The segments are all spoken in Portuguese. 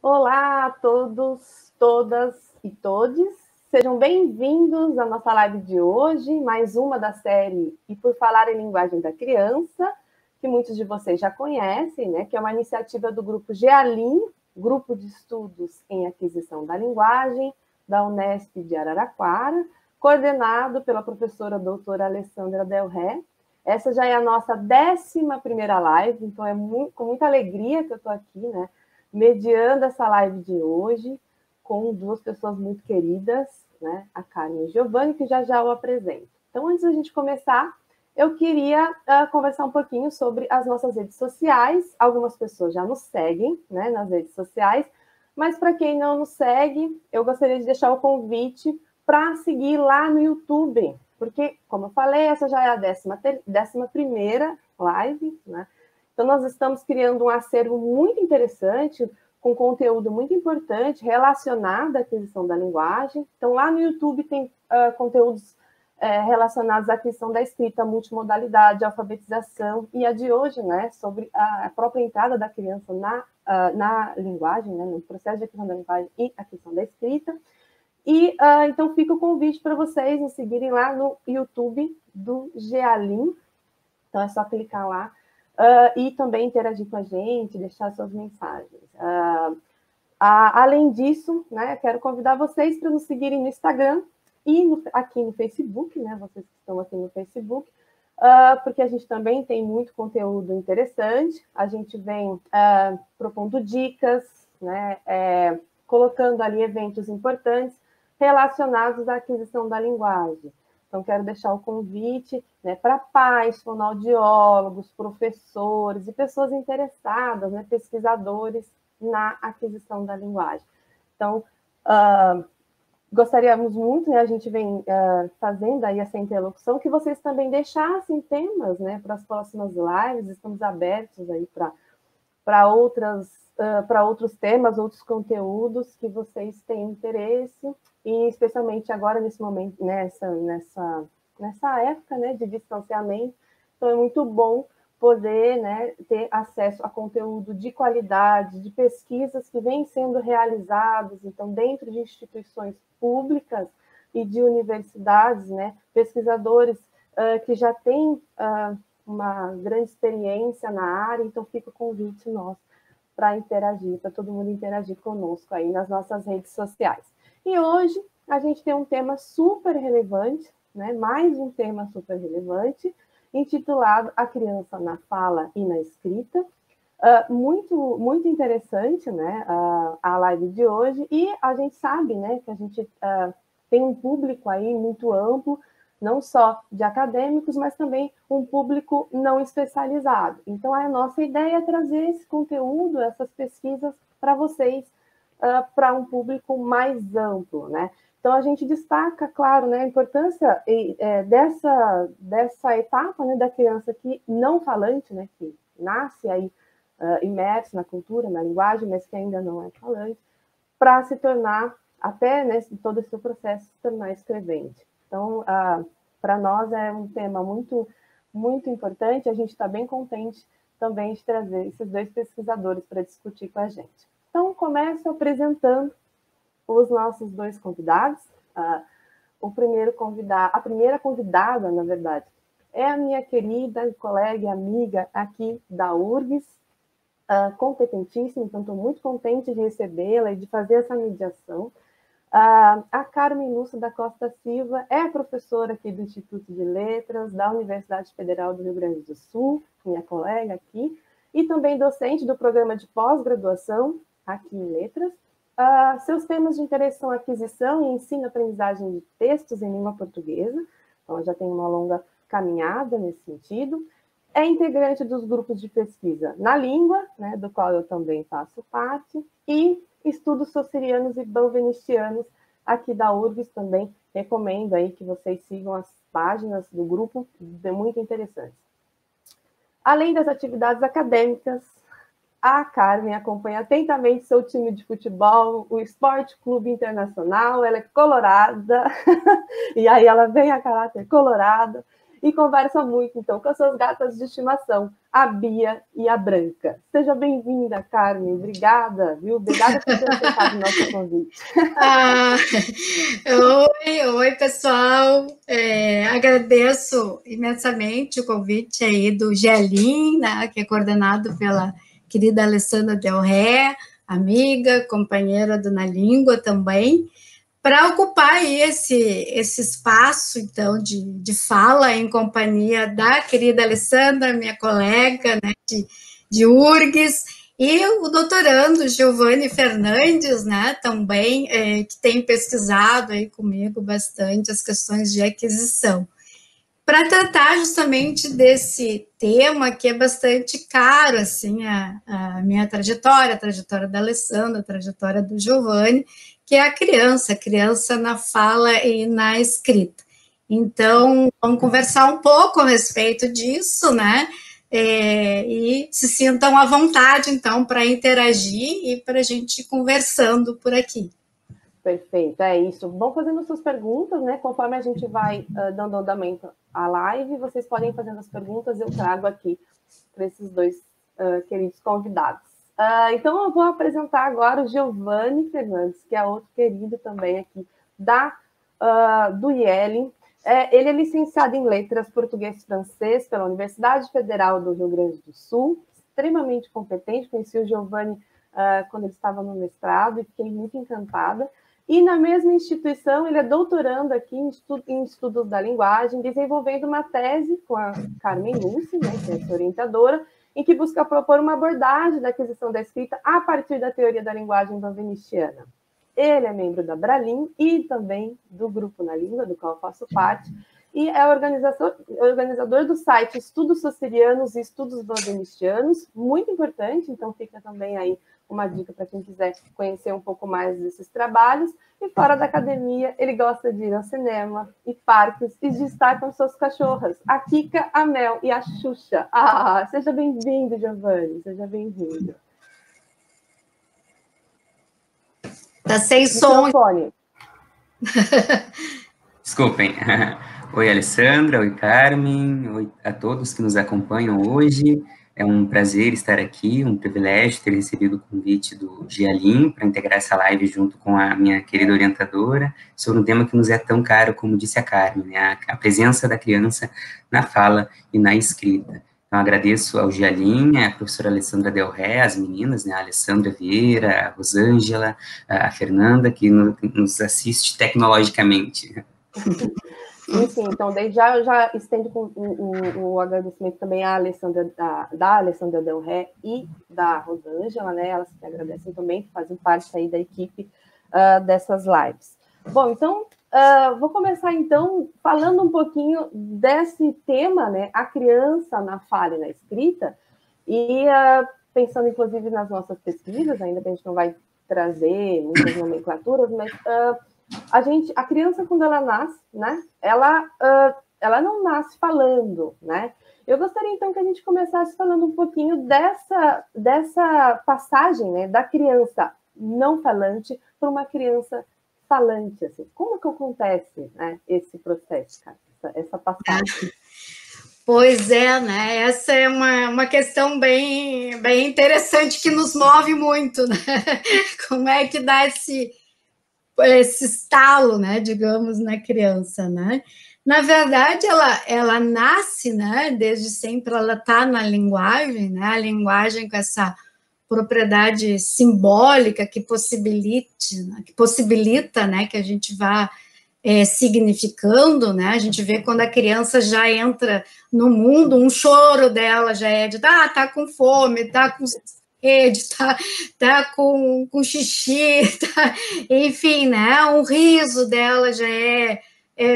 Olá a todos, todas e todes. Sejam bem-vindos à nossa live de hoje, mais uma da série E por Falar em Linguagem da Criança, que muitos de vocês já conhecem, né? Que é uma iniciativa do grupo GEALIN, Grupo de Estudos em Aquisição da Linguagem, da Unesp de Araraquara, coordenado pela professora doutora Alessandra Del Ré. Essa já é a nossa 11ª live, então é com muita alegria que eu estou aqui, né? Mediando essa live de hoje com duas pessoas muito queridas, né? A Carmen e o Giovanni, que já eu apresento. Então, antes da gente começar, eu queria conversar um pouquinho sobre as nossas redes sociais. Algumas pessoas já nos seguem, né, nas redes sociais, mas para quem não nos segue, eu gostaria de deixar o convite para seguir lá no YouTube, porque, como eu falei, essa já é a 11ª live, né? Então, nós estamos criando um acervo muito interessante, com conteúdo muito importante relacionado à aquisição da linguagem. Então, lá no YouTube tem conteúdos relacionados à questão da escrita, multimodalidade, alfabetização, e a de hoje, né, sobre a própria entrada da criança na linguagem, né, no processo de aquisição da linguagem e a questão da escrita. E, então, fica o convite para vocês nos seguirem lá no YouTube do GEALIN. Então, é só clicar lá e também interagir com a gente, deixar suas mensagens. Além disso, né, quero convidar vocês para nos seguirem no Instagram e aqui no Facebook, né, vocês que estão aqui no Facebook, porque a gente também tem muito conteúdo interessante. A gente vem propondo dicas, né, colocando ali eventos importantes relacionados à aquisição da linguagem. Então, quero deixar o convite, né, para pais, fonoaudiólogos, professores e pessoas interessadas, né, pesquisadores na aquisição da linguagem. Então, gostaríamos muito, né, a gente vem fazendo aí essa interlocução, que vocês também deixassem temas, né, para as próximas lives. Estamos abertos aí para outros temas, outros conteúdos que vocês têm interesse, e especialmente agora, nesse momento, nessa época, né, de distanciamento. Então, é muito bom poder, né, ter acesso a conteúdo de qualidade, de pesquisas que vêm sendo realizadas, então, dentro de instituições públicas e de universidades, né, pesquisadores que já têm uma grande experiência na área. Então, fica o convite nosso para interagir, para todo mundo interagir conosco aí nas nossas redes sociais. E hoje a gente tem um tema super relevante, né? Mais um tema super relevante, intitulado A Criança na Fala e na Escrita. Muito interessante, né, a live de hoje, e a gente sabe, né, que a gente tem um público aí muito amplo, não só de acadêmicos, mas também um público não especializado. Então, a nossa ideia é trazer esse conteúdo, essas pesquisas, para vocês, para um público mais amplo, né? Então, a gente destaca, claro, né, a importância dessa etapa, né, da criança que não falante, né, que nasce aí imerso na cultura, na linguagem, mas que ainda não é falante, para se tornar, até, né, todo esse processo, se tornar escrevente. Então, para nós é um tema muito, muito importante. A gente está bem contente também de trazer esses dois pesquisadores para discutir com a gente. Então, começo apresentando os nossos dois convidados. A primeira convidada, na verdade, é a minha querida colega e amiga aqui da URGS, competentíssima, então estou muito contente de recebê-la e de fazer essa mediação. A Carmen Lúcia da Costa Silva é professora aqui do Instituto de Letras da Universidade Federal do Rio Grande do Sul, minha colega aqui, e também docente do programa de pós-graduação aqui em Letras. Seus temas de interesse são aquisição e ensino e aprendizagem de textos em língua portuguesa, então já tem uma longa caminhada nesse sentido. É integrante dos grupos de pesquisa na língua, né, do qual eu também faço parte, e estudos socirianos e balvenicianos aqui da URGS também. Recomendo aí que vocês sigam as páginas do grupo, muito interessantes. Além das atividades acadêmicas, a Carmen acompanha atentamente seu time de futebol, o Esporte Clube Internacional. Ela é colorada, e aí ela vem a caráter colorado, e conversa muito, então, com as suas gatas de estimação, a Bia e a Branca. Seja bem-vinda, Carmen. Obrigada, viu? Obrigada por ter aceitado o nosso convite. Oi, pessoal. Agradeço imensamente o convite aí do GELIN, né, que é coordenado pela querida Alessandra Del Ré, amiga, companheira do Na Língua também, para ocupar aí esse espaço, então, de fala em companhia da querida Alessandra, minha colega, né, de URGS, e o doutorando Giovanni Fernandes, né, também, que tem pesquisado aí comigo bastante as questões de aquisição, para tratar justamente desse tema que é bastante caro, assim, a minha trajetória, a trajetória da Alessandra, a trajetória do Giovanni, que é a criança na fala e na escrita. Então, vamos conversar um pouco a respeito disso, né? E se sintam à vontade, então, para interagir e para a gente ir conversando por aqui. Perfeito, é isso. Vão fazendo suas perguntas, né? Conforme a gente vai dando andamento à live, vocês podem ir fazendo as perguntas, eu trago aqui para esses dois queridos convidados. Então, eu vou apresentar agora o Giovanni Fernandes, que é outro querido também aqui do IEL. Ele é licenciado em Letras Português e Francês pela Universidade Federal do Rio Grande do Sul, extremamente competente. Conheci o Giovanni quando ele estava no mestrado e fiquei muito encantada. E na mesma instituição, ele é doutorando aqui em estudos da linguagem, desenvolvendo uma tese com a Carmen Lúcia, né, que é sua orientadora, em que busca propor uma abordagem da aquisição da escrita a partir da teoria da linguagem vanvenistiana. Ele é membro da Bralim e também do Grupo Na Língua, do qual eu faço parte, e é organizador do site Estudos Socirianos e Estudos Vanvenistianos, muito importante, então fica também aí uma dica para quem quiser conhecer um pouco mais desses trabalhos. E fora da academia, ele gosta de ir ao cinema e parques e de estar com suas cachorras, a Kika, a Mel e a Xuxa. Seja bem-vindo, Giovanni, seja bem-vindo. Tá sem som. Desculpem. Oi, Alessandra, oi, Carmen, oi a todos que nos acompanham hoje. É um prazer estar aqui, um privilégio ter recebido o convite do GELIN para integrar essa live junto com a minha querida orientadora sobre um tema que nos é tão caro, como disse a Carmen, né, a presença da criança na fala e na escrita. Então, agradeço ao GELIN, a professora Alessandra Del Ré, as meninas, né, a Alessandra Vieira, a Rosângela, a Fernanda, que nos assiste tecnologicamente. Enfim, então, desde já eu já estendo o agradecimento também à Alessandra, da Alessandra Del Ré e da Rosângela, né? Elas que agradecem também, que fazem parte aí da equipe dessas lives. Bom, então, vou começar, então, falando um pouquinho desse tema, né? A criança na fala e na escrita, e pensando, inclusive, nas nossas pesquisas, ainda que a gente não vai trazer muitas nomenclaturas, mas... a criança, quando ela nasce, né, ela não nasce falando, né? Eu gostaria, então, que a gente começasse falando um pouquinho dessa passagem, né, da criança não falante para uma criança falante, assim. Como que acontece, né, esse processo, cara, essa passagem? Pois é, né? Essa é uma questão bem interessante que nos move muito, né? Como é que dá esse estalo, né, digamos, na criança, né? Na verdade, ela nasce, né, desde sempre ela está na linguagem, né, a linguagem com essa propriedade simbólica que possibilita, né, que a gente vá significando, né, a gente vê quando a criança já entra no mundo, um choro dela já é de, tá com fome, tá com sede, tá com xixi, tá, enfim, né, o riso dela já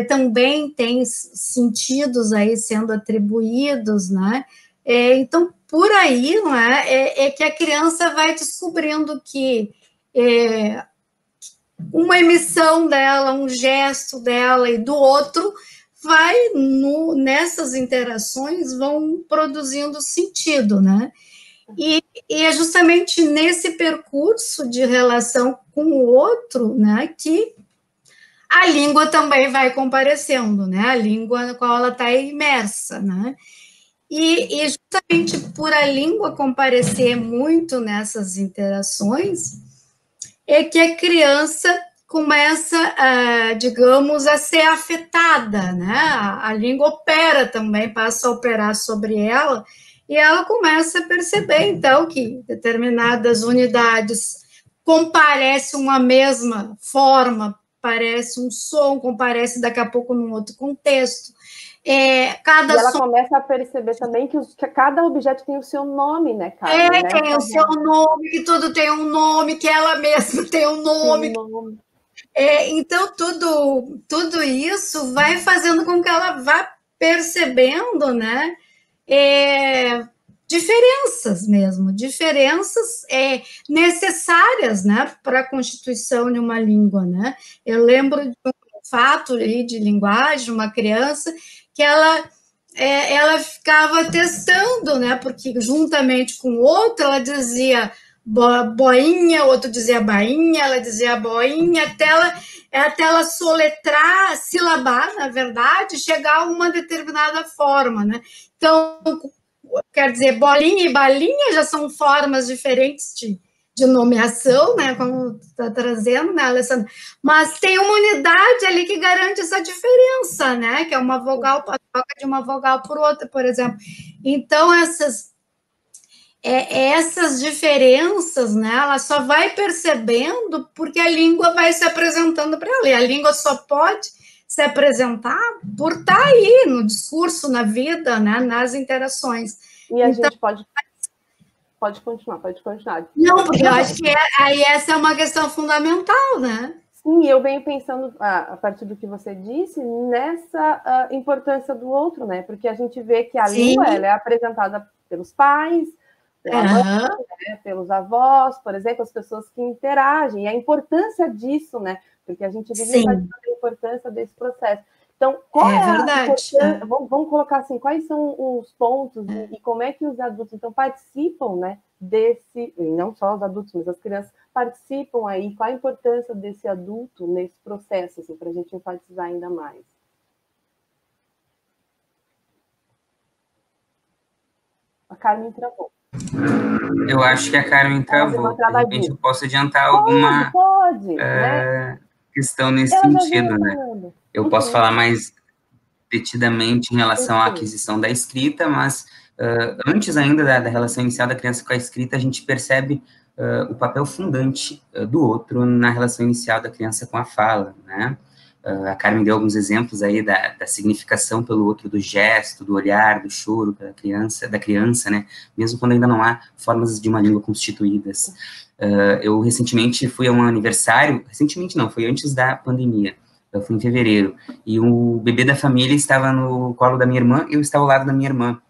também tem sentidos aí sendo atribuídos, né, então, por aí, não é que a criança vai descobrindo que uma emissão dela, um gesto dela e do outro nessas interações vão produzindo sentido, né? E é justamente nesse percurso de relação com o outro, né, que a língua também vai comparecendo, né? A língua na qual ela está imersa, né? E justamente por a língua comparecer muito nessas interações, é que a criança começa, digamos, a ser afetada, né? A língua opera também, passa a operar sobre ela, e ela começa a perceber, então, que determinadas unidades comparecem uma mesma forma, parece um som, comparece daqui a pouco num outro contexto. E ela começa a perceber também que cada objeto tem o seu nome, né, Carmen? Tem o seu nome, que tudo tem um nome, que ela mesma tem um nome. Então, tudo isso vai fazendo com que ela vá percebendo, né, diferenças mesmo, diferenças necessárias, né, para a constituição de uma língua, né? Eu lembro de um fato ali de linguagem, uma criança que ela ficava testando, né? Porque juntamente com outra ela dizia boinha, outro dizia bainha, ela dizia boinha, até ela soletrar, silabar, na verdade, chegar a uma determinada forma, né? Então, quer dizer, bolinha e balinha já são formas diferentes de nomeação, né, como está trazendo, né, Alessandra? Mas tem uma unidade ali que garante essa diferença, né, que é uma vogal, a troca de uma vogal por outra, por exemplo. Então, essas diferenças, né, ela só vai percebendo porque a língua vai se apresentando para ela, e a língua só pode se apresentar por estar aí no discurso, na vida, né, nas interações. E a gente pode continuar. Não, porque eu acho que aí essa é uma questão fundamental, né? Sim, eu venho pensando, a partir do que você disse, nessa importância do outro, né? Porque a gente vê que a língua ela é apresentada pelos pais, pela mãe, né? Pelos avós, por exemplo, as pessoas que interagem, e a importância disso, né? Porque a gente vive a importância desse processo. Então, qual é verdade. Vamos colocar assim, quais são os pontos e como é que os adultos então participam, né, desse, e não só os adultos, mas as crianças participam aí, qual a importância desse adulto nesse processo, assim, para a gente enfatizar ainda mais? A Carmen travou. Eu acho que a Carmen travou. De repente eu posso adiantar alguma né? questão nesse sentido, né? Eu posso falar mais detidamente em relação à aquisição da escrita, mas antes ainda da relação inicial da criança com a escrita, a gente percebe o papel fundante do outro na relação inicial da criança com a fala, né? A Carmen deu alguns exemplos aí da significação pelo outro, do gesto, do olhar, do choro da criança, né? Mesmo quando ainda não há formas de uma língua constituídas. Eu recentemente fui a um aniversário, recentemente não, foi antes da pandemia, eu fui em fevereiro, e o bebê da família estava no colo da minha irmã, eu estava ao lado da minha irmã,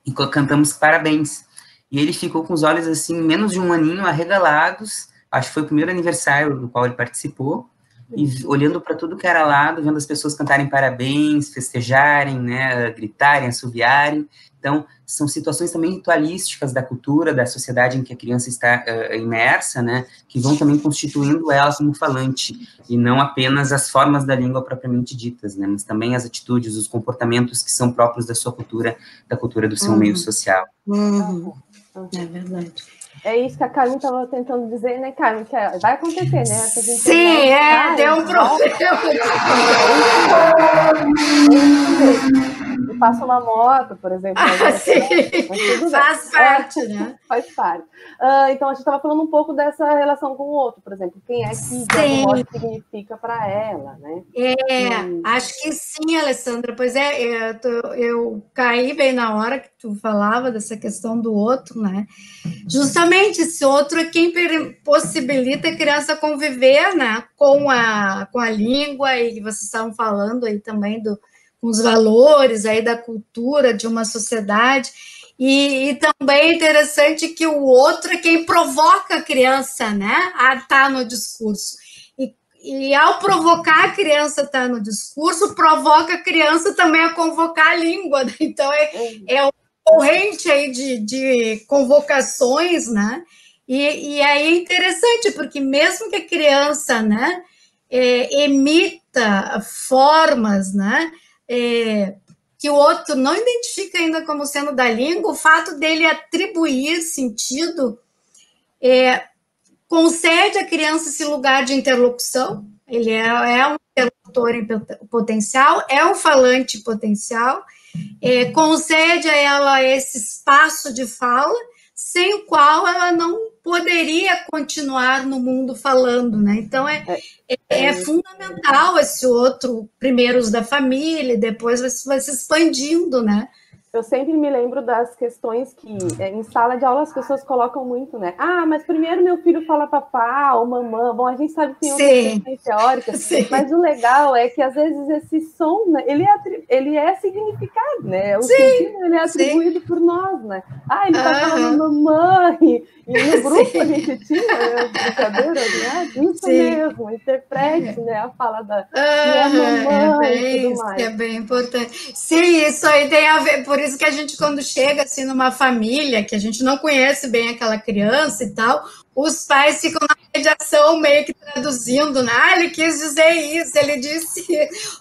e cantamos parabéns. E ele ficou com os olhos, assim, menos de um aninho, arregalados, acho que foi o primeiro aniversário do qual ele participou, e olhando para tudo que era lado, vendo as pessoas cantarem parabéns, festejarem, né, gritarem, assoviarem. Então, são situações também ritualísticas da cultura, da sociedade em que a criança está imersa, né, que vão também constituindo ela como falante, e não apenas as formas da língua propriamente ditas, né, mas também as atitudes, os comportamentos que são próprios da sua cultura, da cultura do seu meio social. É verdade. É isso que a Carmen estava tentando dizer, né, Carmen? Que vai acontecer, né? Sim, deu um problema. E passa uma moto, por exemplo. Sim, faz parte, né? Faz parte. Então, a gente estava falando um pouco dessa relação com o outro, por exemplo. Quem é que, de algum modo, significa para ela, né? Acho que sim, Alessandra. Pois eu caí bem na hora que tu falava dessa questão do outro, né? Justamente esse outro é quem possibilita a criança conviver, né, com a língua, e vocês estavam falando aí também com os valores aí da cultura de uma sociedade, e também é interessante que o outro é quem provoca a criança, né, a estar no discurso. E ao provocar a criança a estar no discurso, provoca a criança também a convocar a língua. Então, é corrente aí de convocações, né? E aí é interessante, porque mesmo que a criança, né, emita formas, né, que o outro não identifica ainda como sendo da língua, o fato dele atribuir sentido concede à criança esse lugar de interlocução, ele é um interlocutor em potencial, é um falante potencial, concede a ela esse espaço de fala, sem o qual ela não poderia continuar no mundo falando, né? Então, é fundamental esse outro, primeiro os da família, depois vai se expandindo, né? Eu sempre me lembro das questões que em sala de aula as pessoas colocam muito, né? Ah, mas primeiro meu filho fala papá ou mamã. Bom, a gente sabe que tem outras questões teóricas, mas o legal é que às vezes esse som, né, ele é significado, né? O sentido ele é atribuído por nós, né? Ah, ele tá falando mamãe. E no grupo a gente tinha, né, as brincadeiras, né? Isso mesmo, interprete, né, a fala da minha mamãe e tudo mais. É bem importante. Sim, isso aí tem a ver, por isso que a gente, quando chega assim numa família, que a gente não conhece bem aquela criança e tal, os pais ficam na mediação meio que traduzindo, né? Ah, ele quis dizer isso, ele disse...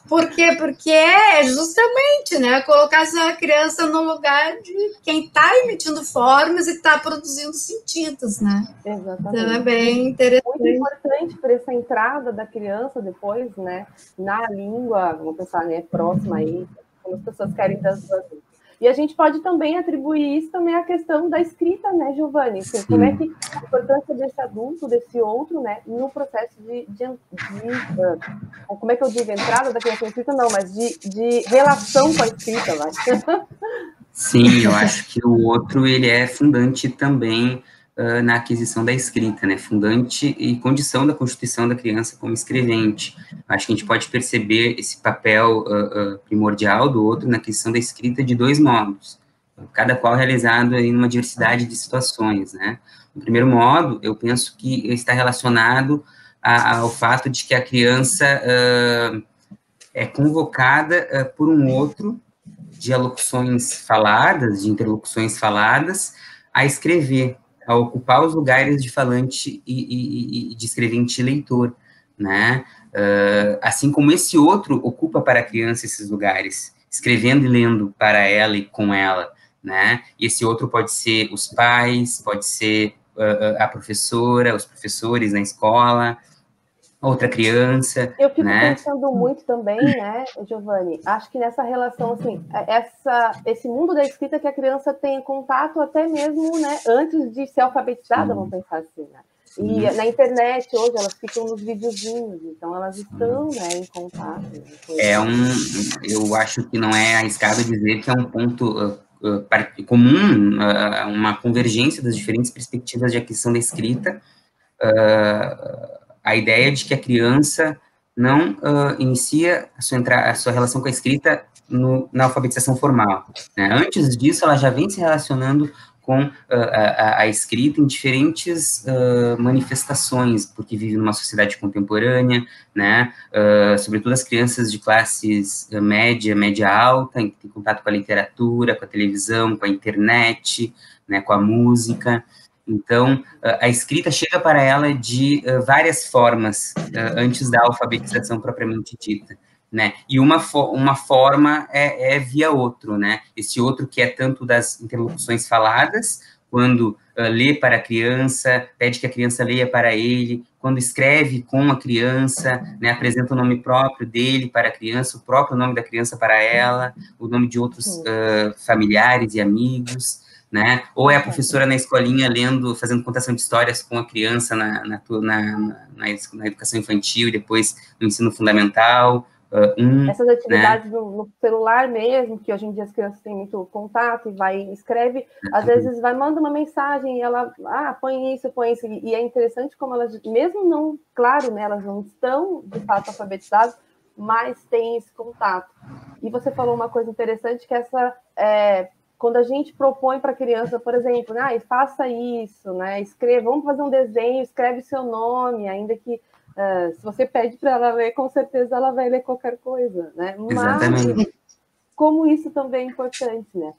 Por quê? Porque é justamente, né, colocar essa criança no lugar de quem está emitindo formas e está produzindo sentidos, né? Exatamente. Então é bem interessante. Muito importante para essa entrada da criança depois, né, na língua, vamos pensar, né, próxima aí, como as pessoas querem das duas línguas. E a gente pode também atribuir isso também à questão da escrita, né, Giovanni? Assim, como é que a importância desse adulto, desse outro, né, no processo como é que eu digo, entrada da criança na escrita, não, mas de relação com a escrita, vai. Sim, eu acho que o outro, ele é fundante também na aquisição da escrita, né, fundante e condição da constituição da criança como escrevente. Acho que a gente pode perceber esse papel primordial do outro na aquisição da escrita de dois modos, cada qual realizado em uma diversidade de situações, né. No primeiro modo, eu penso que está relacionado ao fato de que a criança é convocada por um outro de alocuções faladas, de interlocuções faladas, a escrever, a ocupar os lugares de falante e de escrevente e leitor, né? Assim como esse outro ocupa para a criança esses lugares, escrevendo e lendo para ela e com ela, né? E esse outro pode ser os pais, pode ser a professora, os professores na escola, outra criança, eu fico né? pensando muito também, né, Giovanni, acho que nessa relação, assim, esse mundo da escrita que a criança tem contato até mesmo, né, antes de ser alfabetizada, vamos pensar assim, né? E na internet, hoje, elas ficam nos videozinhos, então elas estão, né, em contato. Eu acho que não é arriscado dizer que é um ponto comum, uma convergência das diferentes perspectivas de aquisição da escrita, a ideia de que a criança não inicia a sua relação com a escrita na alfabetização formal, né? Antes disso, ela já vem se relacionando com a escrita em diferentes manifestações, porque vive numa sociedade contemporânea, né? Sobretudo as crianças de classes média alta, em que tem contato com a literatura, com a televisão, com a internet, né? Com a música. Então, a escrita chega para ela de várias formas, antes da alfabetização propriamente dita, né? E uma forma é via outro, né? Esse outro que é tanto das interlocuções faladas, quando lê para a criança, pede que a criança leia para ele, quando escreve com a criança, né, apresenta o nome próprio dele para a criança, o próprio nome da criança para ela, o nome de outros familiares e amigos, né? Ou é a professora na escolinha lendo, fazendo contação de histórias com a criança na educação infantil e depois no ensino fundamental. Essas atividades, né, no celular mesmo, que hoje em dia as crianças têm muito contato e escreve, às vezes manda uma mensagem e ela, põe isso, e é interessante como elas, mesmo não, claro, né, elas não estão de fato alfabetizadas, mas têm esse contato. E você falou uma coisa interessante, que quando a gente propõe para a criança, por exemplo, faça isso, né? Escreva, vamos fazer um desenho, escreve seu nome, ainda que se você pede para ela ler, com certeza ela vai ler qualquer coisa, né? Exatamente. Mas como isso também é importante, né?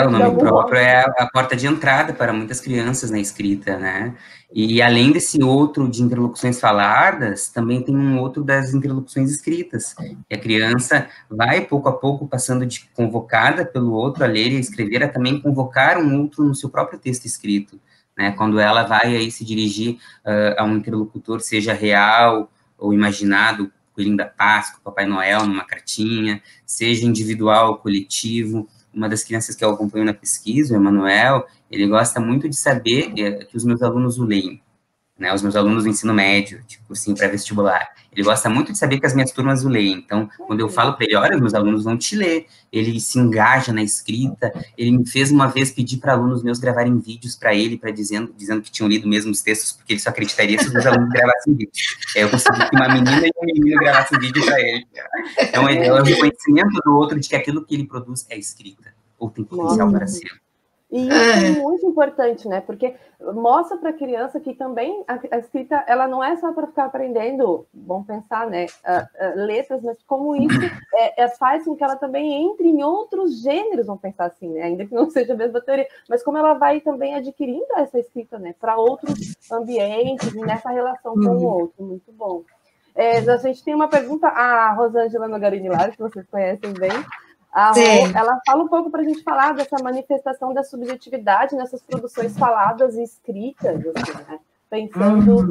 O nome próprio é a porta de entrada para muitas crianças na escrita, né? E além desse outro de interlocuções faladas, também tem um outro das interlocuções escritas. Que a criança vai, pouco a pouco, passando de convocada pelo outro a ler e a escrever, a também convocar um outro no seu próprio texto escrito, né? Quando ela vai aí se dirigir a um interlocutor, seja real ou imaginado, Coelhinho da Páscoa, Papai Noel, numa cartinha, seja individual ou coletivo. Uma das crianças que eu acompanho na pesquisa, o Emanuel, ele gosta muito de saber que os meus alunos o leem, né, os meus alunos do ensino médio, tipo assim, pré-vestibular. Ele gosta muito de saber que as minhas turmas o leem. Então, quando eu falo para ele, olha, meus alunos vão te ler, ele se engaja na escrita. Ele me fez uma vez pedir para alunos meus gravarem vídeos para ele, dizendo que tinham lido mesmo os textos, porque ele só acreditaria se os meus alunos gravassem vídeo. Eu consegui que uma menina e um menino gravassem vídeo para ele. Então, é o reconhecimento do outro de que aquilo que ele produz é escrita, ou tem potencial para ser. E isso é muito importante, né? Porque mostra para a criança que também a escrita, ela não é só para ficar aprendendo, vamos pensar, né? Letras, mas como isso faz com que ela também entre em outros gêneros, vamos pensar assim, né? Ainda que não seja a mesma teoria, mas como ela vai também adquirindo essa escrita, né? Para outros ambientes, nessa relação com o outro. Muito bom. A gente tem uma pergunta, a Rosângela Nogarini Lara, que vocês conhecem bem. Ela fala um pouco para a gente falar dessa manifestação da subjetividade nessas produções faladas e escritas, assim, né? Pensando,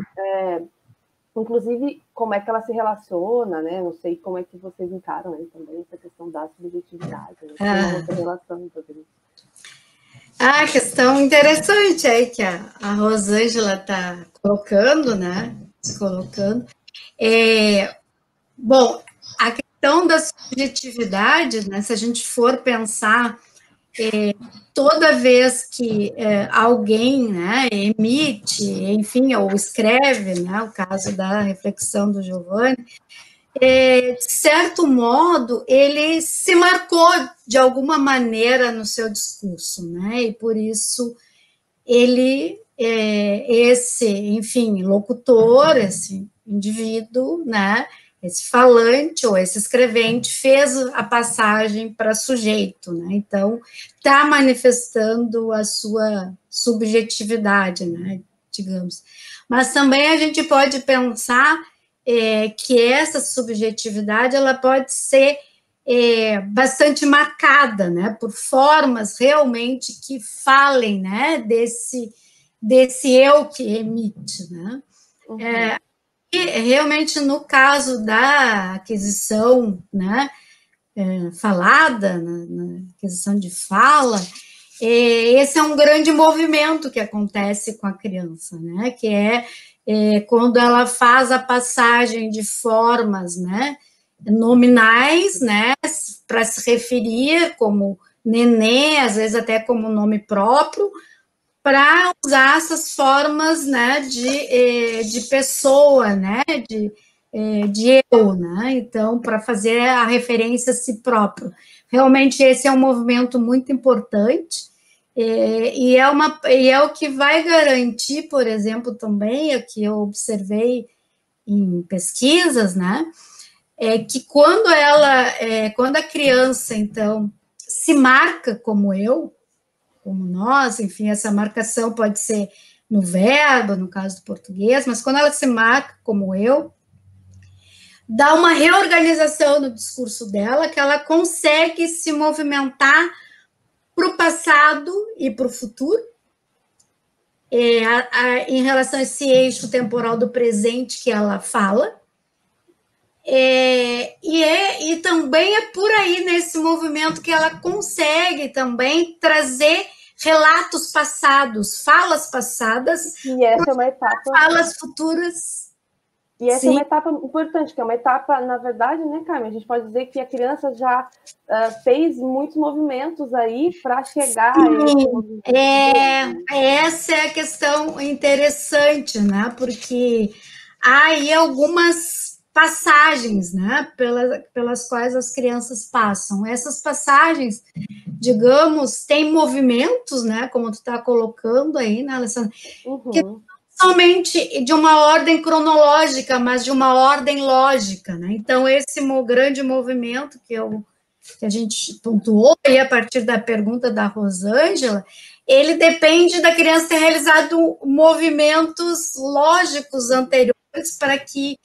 inclusive, como é que ela se relaciona, né? Não sei como é que vocês encaram aí também essa questão da subjetividade, né? Tem uma outra relação sobre isso. Questão interessante aí que a Rosângela está colocando, né? Se colocando. Bom, a questão da subjetividade, né, se a gente for pensar, toda vez que alguém, né, emite, enfim, ou escreve, né, o caso da reflexão do Giovanni, de certo modo, ele se marcou de alguma maneira no seu discurso, né, e por isso ele, esse, enfim, locutor, esse indivíduo, né, esse falante ou esse escrevente fez a passagem para sujeito, né? Então, está manifestando a sua subjetividade, né? Digamos. Mas também a gente pode pensar que essa subjetividade ela pode ser bastante marcada, né? Por formas realmente que falem, né? Desse eu que emite, né? E realmente, no caso da aquisição, né, falada, na aquisição de fala, esse é um grande movimento que acontece com a criança, né, que quando ela faz a passagem de formas, né, nominais, né, para se referir como nenê, às vezes até como nome próprio, para usar essas formas, né, de pessoa, né, de eu, né, então, para fazer a referência a si próprio. Realmente, esse é um movimento muito importante, e é o que vai garantir, por exemplo, também, o que eu observei em pesquisas, né, que quando a criança, então, se marca como eu, como nós, enfim, essa marcação pode ser no verbo, no caso do português, mas quando ela se marca como eu, dá uma reorganização no discurso dela, que ela consegue se movimentar para o passado e para o futuro, em relação a esse eixo temporal do presente que ela fala, e também é por aí nesse movimento que ela consegue também trazer relatos passados, falas passadas, e essa é uma etapa, falas futuras. E essa é uma etapa importante, que é uma etapa, na verdade, né, Carmen? A gente pode dizer que a criança já fez muitos movimentos aí para chegar a esse movimento. Essa é a questão interessante, né? Porque há aí algumas passagens, né, pelas quais as crianças passam. Essas passagens, digamos, têm movimentos, né, como tu está colocando aí, né, Alessandra, que não somente de uma ordem cronológica, mas de uma ordem lógica, né? Então, esse grande movimento que eu que a gente pontuou, e a partir da pergunta da Rosângela, ele depende da criança ter realizado movimentos lógicos anteriores para que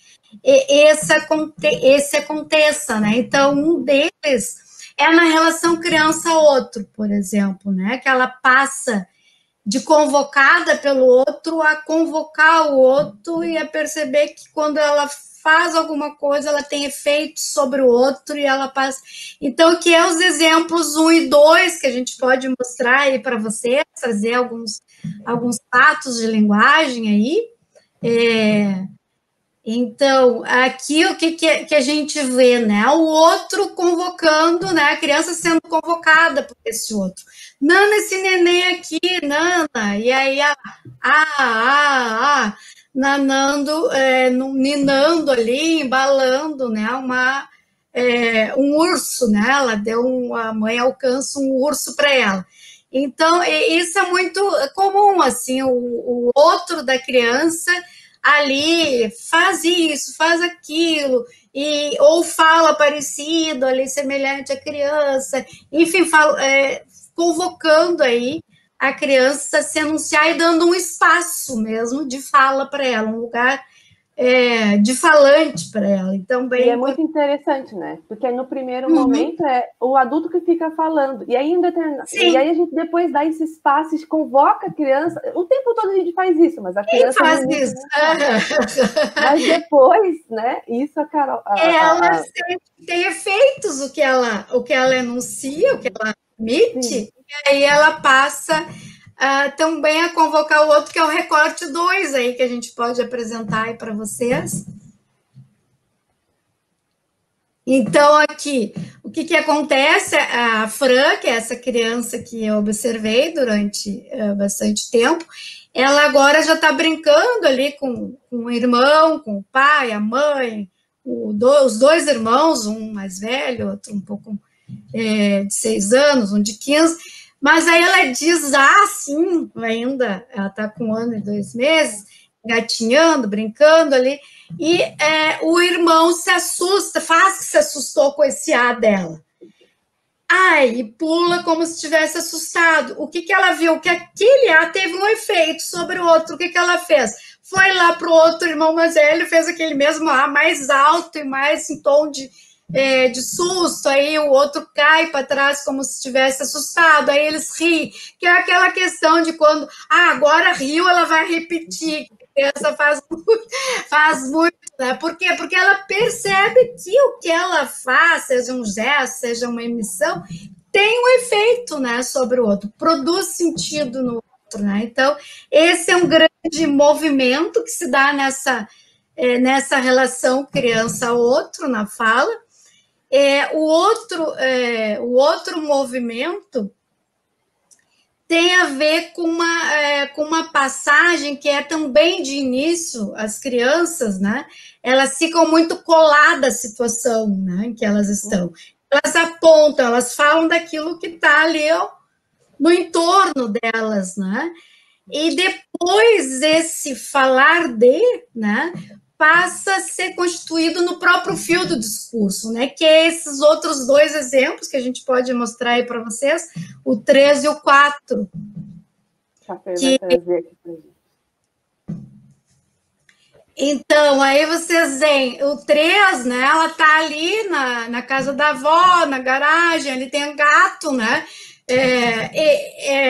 esse aconteça, né? Então, um deles é na relação criança-outro, por exemplo, né? Que ela passa de convocada pelo outro a convocar o outro e a perceber que quando ela faz alguma coisa, ela tem efeito sobre o outro e ela passa... Então, que é os exemplos 1 e 2 que a gente pode mostrar aí para vocês, trazer alguns fatos de linguagem aí. Então, aqui o que a gente vê, né? O outro convocando, né? A criança sendo convocada por esse outro. Nana, esse neném aqui, Nana. E aí, nanando, ninando ali, embalando, né? Um urso, né? Ela deu a mãe alcança um urso para ela. Então, isso é muito comum, assim, o outro da criança ali faz isso, faz aquilo, ou fala parecido, ali semelhante à criança, enfim, convocando aí a criança a se anunciar e dando um espaço mesmo de fala para ela, um lugar de falante para ela. Então, e é muito interessante, né? Porque no primeiro momento é o adulto que fica falando, e aí a gente depois dá esse espaço, convoca a criança. O tempo todo a gente faz isso, mas a criança faz isso. Mas depois, né? Isso a Carol. Ela tem efeitos o que ela enuncia, o que ela emite, e aí ela passa também a convocar o outro, que é o recorte 2 aí, que a gente pode apresentar aí para vocês. Então, aqui, o que acontece? A Fran, que é essa criança que eu observei durante bastante tempo, ela agora já está brincando ali com o irmão, com o pai, a mãe, os 2 irmãos, um mais velho, outro um pouco de 6 anos, um de 15, mas aí ela diz, assim, ainda, ela está com 1 ano e 2 meses, gatinhando, brincando ali, e o irmão se assusta, faz que se assustou com esse dela. E pula como se estivesse assustado. O que ela viu? Que aquele teve um efeito sobre o outro. O que ela fez? Foi lá para o outro irmão mais velho, fez aquele mesmo mais alto e mais em tom de susto, aí o outro cai para trás como se estivesse assustado, aí eles riem, que é aquela questão de quando, agora riu, ela vai repetir, a criança faz muito, né? Por quê? Porque ela percebe que o que ela faz, seja um gesto, seja uma emissão, tem um efeito, né, sobre o outro, produz sentido no outro, né? Então, esse é um grande movimento que se dá nessa relação criança-outro, na fala. O outro movimento tem a ver com uma passagem que é também de início, as crianças, né? Elas ficam muito coladas à situação, né, em que elas estão. Elas apontam, elas falam daquilo que está ali no entorno delas, né? E depois esse falar né, passa a ser constituído no próprio fio do discurso, né? Que é esses outros 2 exemplos que a gente pode mostrar aí para vocês, o 3 e o 4. Então, aí vocês veem, o 3, né? Ela tá ali na casa da avó, na garagem, ali tem um gato, né?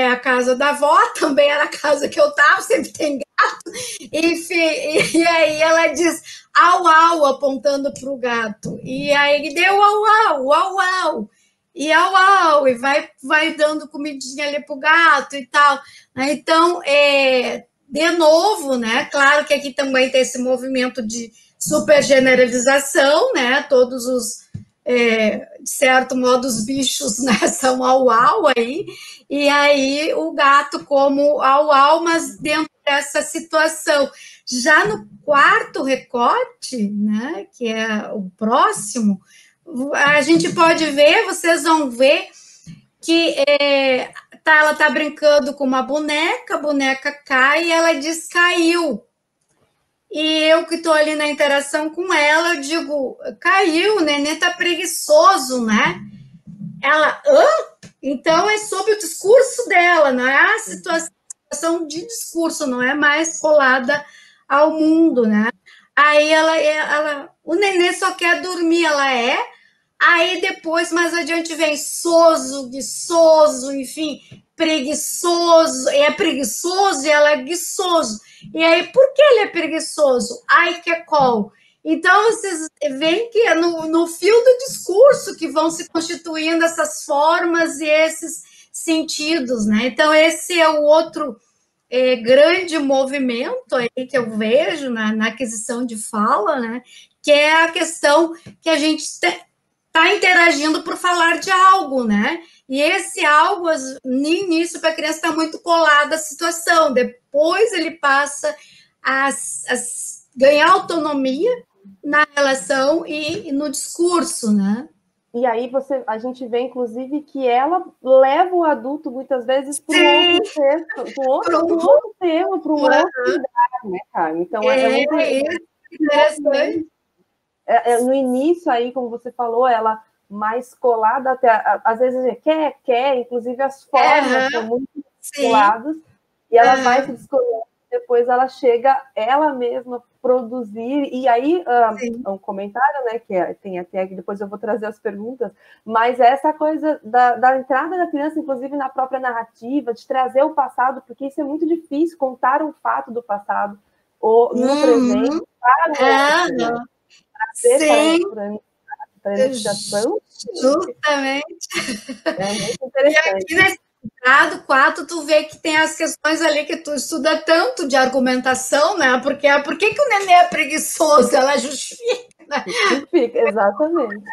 A casa da avó, também era a casa que eu estava, sempre tem gato, enfim, e aí ela diz au, au, apontando para o gato, e aí ele deu au, au, au, au, e au, au, e vai dando comidinha ali para o gato e tal. Então, de novo, né, claro que aqui também tem esse movimento de super generalização, né, todos os de certo modo, os bichos, né, são au-au aí, e aí o gato como au-au, mas dentro dessa situação. Já no 4º recorte, né, que é o próximo, a gente pode ver, vocês vão ver que ela está brincando com uma boneca, a boneca cai e ela diz caiu. E eu que estou ali na interação com ela, eu digo, caiu, o neném está preguiçoso, né? ela, então é sobre o discurso dela, não é a situação de discurso, não é mais colada ao mundo, né? Aí o nenê só quer dormir, aí depois, mais adiante, vem soso, guiçoso, enfim, preguiçoso, é preguiçoso e ela é guiçoso. E aí, por que ele é preguiçoso? Ai, que é col. Então, vocês veem que é no fio do discurso que vão se constituindo essas formas e esses sentidos, né? Então, esse é o outro grande movimento aí que eu vejo na aquisição de fala, né? Que é a questão que a gente está interagindo por falar de algo, né? E esse algo, no início, para a criança, está muito colado à situação. Depois ele passa a ganhar autonomia na relação e no discurso, né? E aí a gente vê, inclusive, que ela leva o adulto, muitas vezes, para um outro texto, para um outro tema, para um outro lugar, né, Carmen? Então, é muito interessante. No início, aí, como você falou, ela mais colada até, às vezes, quer, inclusive as formas são muito coladas, e ela vai se descolando, depois ela chega, ela mesma, produzir, e aí um comentário, né, que tem até aqui, depois eu vou trazer as perguntas, mas essa coisa da entrada da criança, inclusive na própria narrativa, de trazer o passado, porque isso é muito difícil, contar um fato do passado, ou no presente, para o outro, né? Para a iniciação. Justamente. É muito interessante. E aqui nesse quadro, tu vê que tem as questões ali que tu estuda tanto de argumentação, né? Porque por que o neném é preguiçoso? Ela justifica. Né? Justifica, exatamente.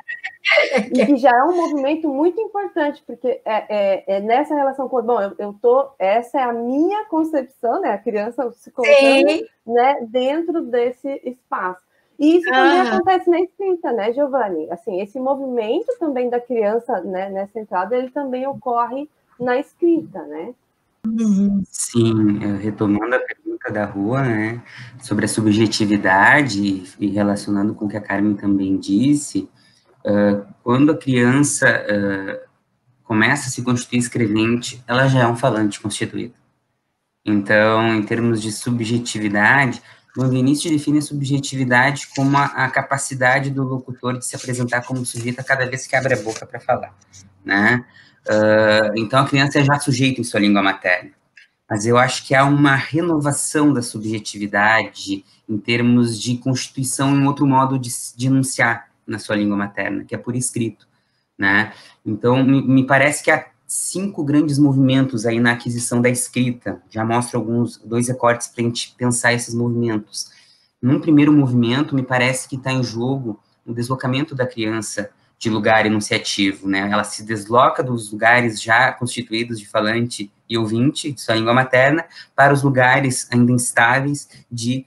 E que já é um movimento muito importante, porque é nessa relação com... Bom, essa é a minha concepção, né? A criança se colocando, né, dentro desse espaço. E isso também acontece na escrita, né, Giovanni? Assim, esse movimento também da criança, né, nessa entrada, ele também ocorre na escrita, né? Sim, retomando a pergunta da Rua, né, sobre a subjetividade e relacionando com o que a Carmen também disse, quando a criança começa a se constituir escrevente, ela já é um falante constituído. Então, em termos de subjetividade, o Vinícius define a subjetividade como a capacidade do locutor de se apresentar como sujeito a cada vez que abre a boca para falar, né? Então, a criança é já sujeito em sua língua materna. Mas eu acho que há uma renovação da subjetividade em termos de constituição em outro modo de enunciar na sua língua materna, que é por escrito, né? Então, me parece que há 5 grandes movimentos aí na aquisição da escrita. Já mostro 2 recortes para a gente pensar esses movimentos. Num primeiro movimento, me parece que está em jogo o deslocamento da criança de lugar enunciativo, né? Ela se desloca dos lugares já constituídos de falante e ouvinte, de sua língua materna, para os lugares ainda instáveis de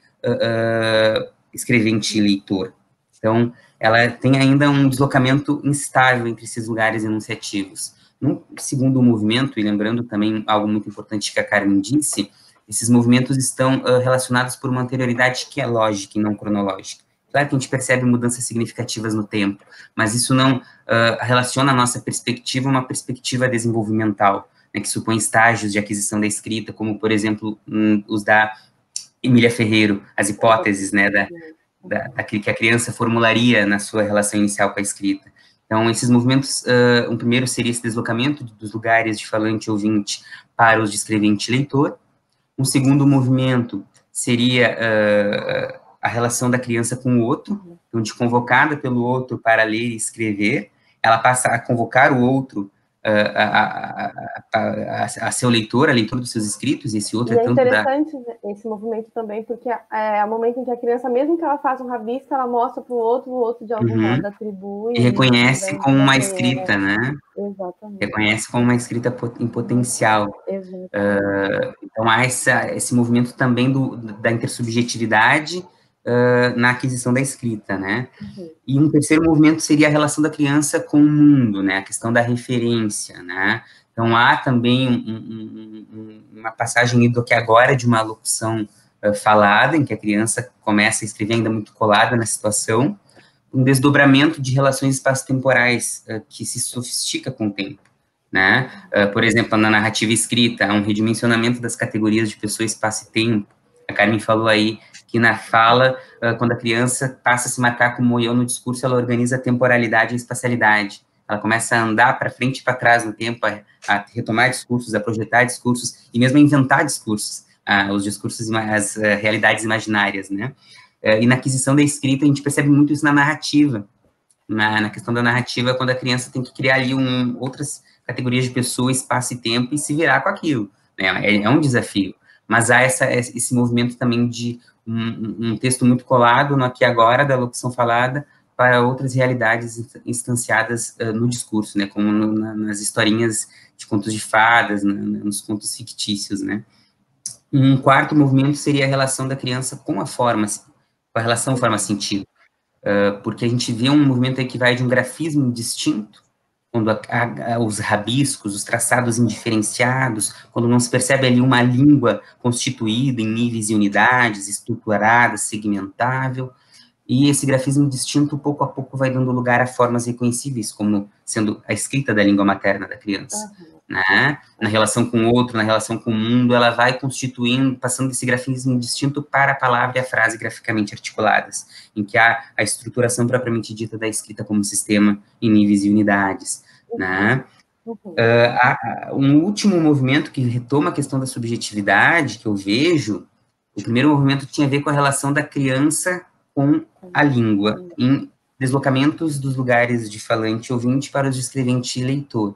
escrevente e leitor. Então, ela tem ainda um deslocamento instável entre esses lugares enunciativos. No segundo movimento, e lembrando também algo muito importante que a Carmen disse, esses movimentos estão relacionados por uma anterioridade que é lógica e não cronológica. Claro que a gente percebe mudanças significativas no tempo, mas isso não relaciona a nossa perspectiva a uma perspectiva desenvolvimental, né, que supõe estágios de aquisição da escrita, como, por exemplo, os da Emília Ferreiro, as hipóteses, né, daquilo que a criança formularia na sua relação inicial com a escrita. Então, esses movimentos, um primeiro seria esse deslocamento dos lugares de falante e ouvinte para os de escrevente e leitor. Um segundo movimento seria a relação da criança com o outro, onde, convocada pelo outro para ler e escrever, ela passa a convocar o outro a seu leitor, a leitura dos seus escritos, e esse outro é interessante esse movimento também, porque é o momento em que a criança, mesmo que ela faça um rabisco, ela mostra para o outro de algum modo atribui. E reconhece como uma escrita, né? Exatamente. Reconhece como uma escrita em potencial. Então, há esse movimento também da intersubjetividade na aquisição da escrita, né? E um terceiro movimento seria a relação da criança com o mundo, né? A questão da referência, né? Então, há também uma passagem do que agora de uma locução falada, em que a criança começa a escrever ainda muito colada na situação, um desdobramento de relações espaço-temporais que se sofistica com o tempo, né? Por exemplo, na narrativa escrita, há um redimensionamento das categorias de pessoa, espaço e tempo. A Carmen falou aí que na fala, quando a criança passa a se marcar como eu no discurso, ela organiza a temporalidade e a espacialidade. Ela começa a andar para frente e para trás no tempo, a retomar discursos, a projetar discursos, e mesmo a inventar discursos, os discursos, as realidades imaginárias, né? E na aquisição da escrita, a gente percebe muito isso na narrativa, na questão da narrativa, quando a criança tem que criar ali outras categorias de pessoa, espaço e tempo, e se virar com aquilo, né? É um desafio, mas há esse movimento também de um texto muito colado no aqui e agora, da locução falada, para outras realidades instanciadas no discurso, né, como nas historinhas de contos de fadas, nos contos fictícios, né. Um quarto movimento seria a relação da criança com a forma, com a relação forma-sentido, porque a gente vê um movimento aí que vai de um grafismo distinto, quando os rabiscos, os traçados indiferenciados, quando não se percebe ali uma língua constituída em níveis e unidades, estruturada, segmentável, e esse grafismo distinto, pouco a pouco, vai dando lugar a formas reconhecíveis, como sendo a escrita da língua materna da criança, né? Na relação com o outro, na relação com o mundo, ela vai constituindo, passando desse grafismo distinto para a palavra e a frase graficamente articuladas, em que há a estruturação propriamente dita da escrita como sistema em níveis e unidades, né? Um último movimento que retoma a questão da subjetividade, que eu vejo, o primeiro movimento tinha a ver com a relação da criança com a língua, em deslocamentos dos lugares de falante e ouvinte para os de escrevente e leitor.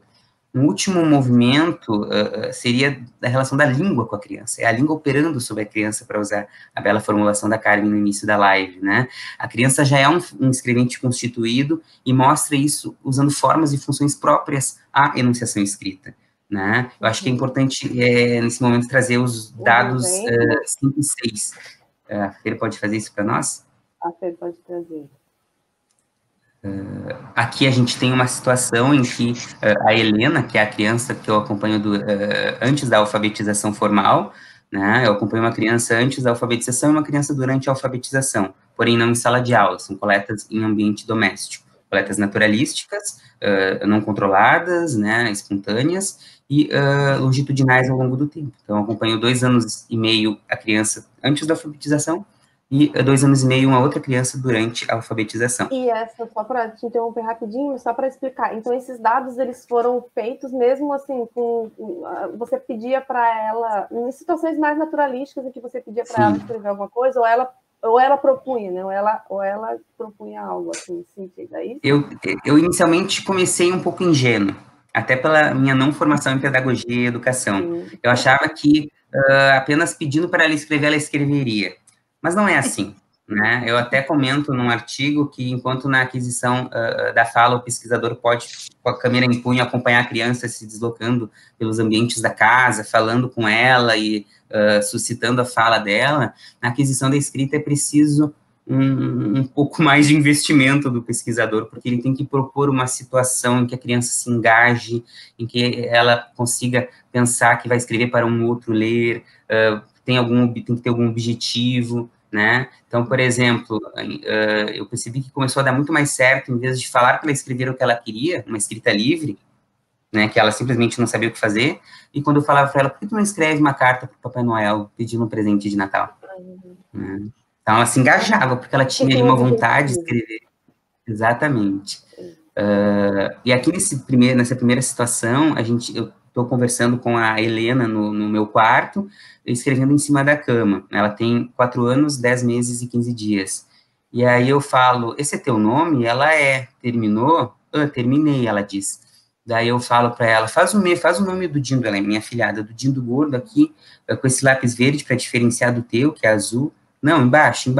Um último movimento seria da relação da língua com a criança, é a língua operando sobre a criança, para usar a bela formulação da Carmen no início da live, né? A criança já é um escrevente constituído e mostra isso usando formas e funções próprias à enunciação escrita, né? Eu acho que é importante, nesse momento, trazer os dados 5 e 6. A Fer pode fazer isso para nós? A Fer pode trazer. Aqui a gente tem uma situação em que a Helena, que é a criança que eu acompanho antes da alfabetização formal, né, eu acompanho uma criança antes da alfabetização e uma criança durante a alfabetização, porém não em sala de aula, são coletas em ambiente doméstico, coletas naturalísticas, não controladas, né, espontâneas, e longitudinais ao longo do tempo. Então, eu acompanho 2 anos e meio a criança antes da alfabetização, e 2 anos e meio uma outra criança durante a alfabetização. E essa, só para te interromper rapidinho, só para explicar, então esses dados, eles foram feitos mesmo assim, você pedia para ela, em situações mais naturalísticas, em que você pedia para ela escrever alguma coisa, ou ela propunha, né? Ou ela propunha algo assim, nesse sentido, é isso? Eu inicialmente comecei um pouco ingênuo, até pela minha não formação em pedagogia e educação. Sim. Eu achava que apenas pedindo para ela escrever, ela escreveria. Mas não é assim, né? Eu até comento num artigo que, enquanto na aquisição da fala, o pesquisador pode, com a câmera em punho, acompanhar a criança se deslocando pelos ambientes da casa, falando com ela e suscitando a fala dela, na aquisição da escrita é preciso um pouco mais de investimento do pesquisador, porque ele tem que propor uma situação em que a criança se engaje, em que ela consiga pensar que vai escrever para um outro ler, tem que ter algum objetivo, né? Então, por exemplo, eu percebi que começou a dar muito mais certo, em vez de falar para ela escrever o que ela queria, uma escrita livre, né, que ela simplesmente não sabia o que fazer, e quando eu falava para ela, por que tu não escreve uma carta para o Papai Noel pedindo um presente de Natal? Né? Então, ela se engajava, porque ela tinha ali uma vontade de escrever. Exatamente. E aqui nessa primeira situação, eu estou conversando com a Helena no meu quarto, escrevendo em cima da cama. Ela tem 4 anos, 10 meses e 15 dias. E aí eu falo, esse é teu nome? Ela terminou? Terminei, ela diz. Daí eu falo para ela, faz o nome do Dindo, ela é minha afilhada, do Dindo Gordo aqui, com esse lápis verde para diferenciar do teu, que é azul. Não, embaixo.